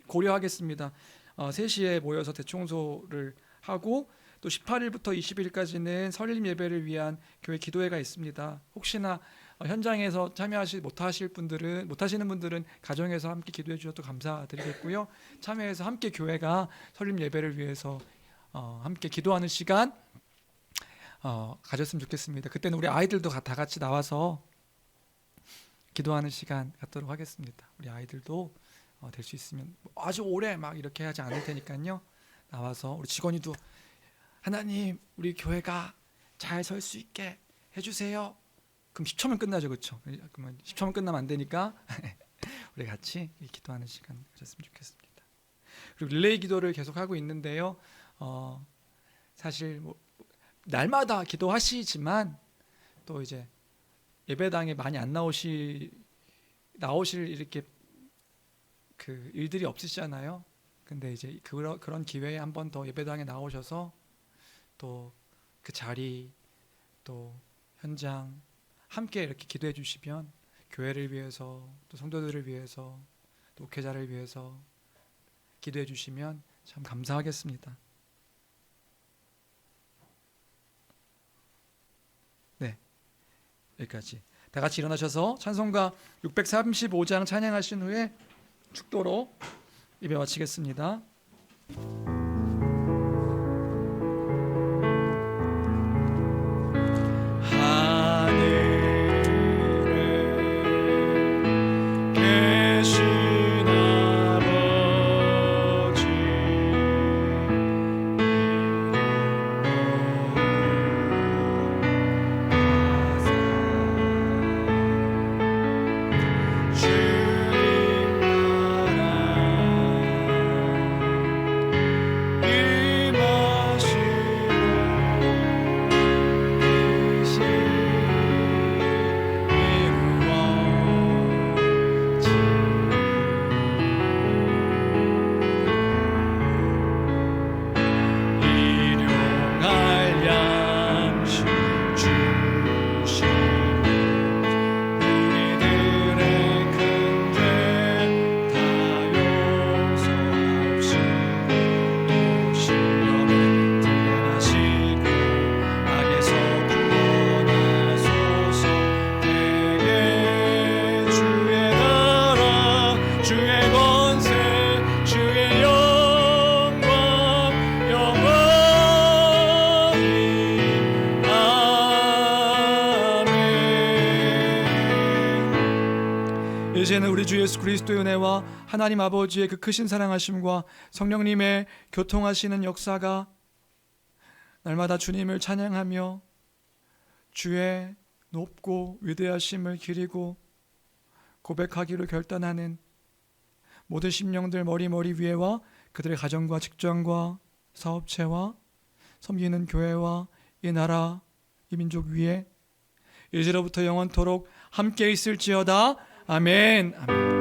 고려하겠습니다. 3시에 모여서 대청소를 하고, 또 18일부터 20일까지는 설립 예배를 위한 교회 기도회가 있습니다. 혹시나 현장에서 참여하지 못하시는 분들은 가정에서 함께 기도해 주셔도 감사드리겠고요. 참여해서 함께 교회가 설립 예배를 위해서 함께 기도하는 시간 가졌으면 좋겠습니다. 그때는 우리 아이들도 다 같이 나와서 기도하는 시간 갖도록 하겠습니다. 우리 아이들도 될 수 있으면 아주 오래 막 이렇게 하지 않을 테니까요. 나와서 우리 직원이도 하나님, 우리 교회가 잘 설 수 있게 해주세요. 그럼 10초면 끝나죠, 그렇죠? 그러면 10초면 끝나면 안 되니까 우리 같이 기도하는 시간 가졌으면 좋겠습니다. 그리고 릴레이 기도를 계속 하고 있는데요. 사실 날마다 기도하시지만 또 이제 예배당에 많이 안 나오실 이렇게 그 일들이 없으시잖아요. 근데 이제 그런 기회에 한 번 더 예배당에 나오셔서 또 그 자리, 또 현장 함께 이렇게 기도해 주시면 교회를 위해서, 또 성도들을 위해서, 또 목회자를 위해서 기도해 주시면 참 감사하겠습니다. 네, 여기까지. 다 같이 일어나셔서 찬송가 635장 찬양하신 후에 축도로 예배 마치겠습니다. 이제는 우리 주 예수 그리스도의 은혜와 하나님 아버지의 그 크신 사랑하심과 성령님의 교통하시는 역사가 날마다 주님을 찬양하며 주의 높고 위대하심을 기리고 고백하기로 결단하는 모든 심령들 머리 위에와 그들의 가정과 직장과 사업체와 섬기는 교회와 이 나라 이 민족 위에 이제로부터 영원토록 함께 있을지어다. 아멘. 아멘.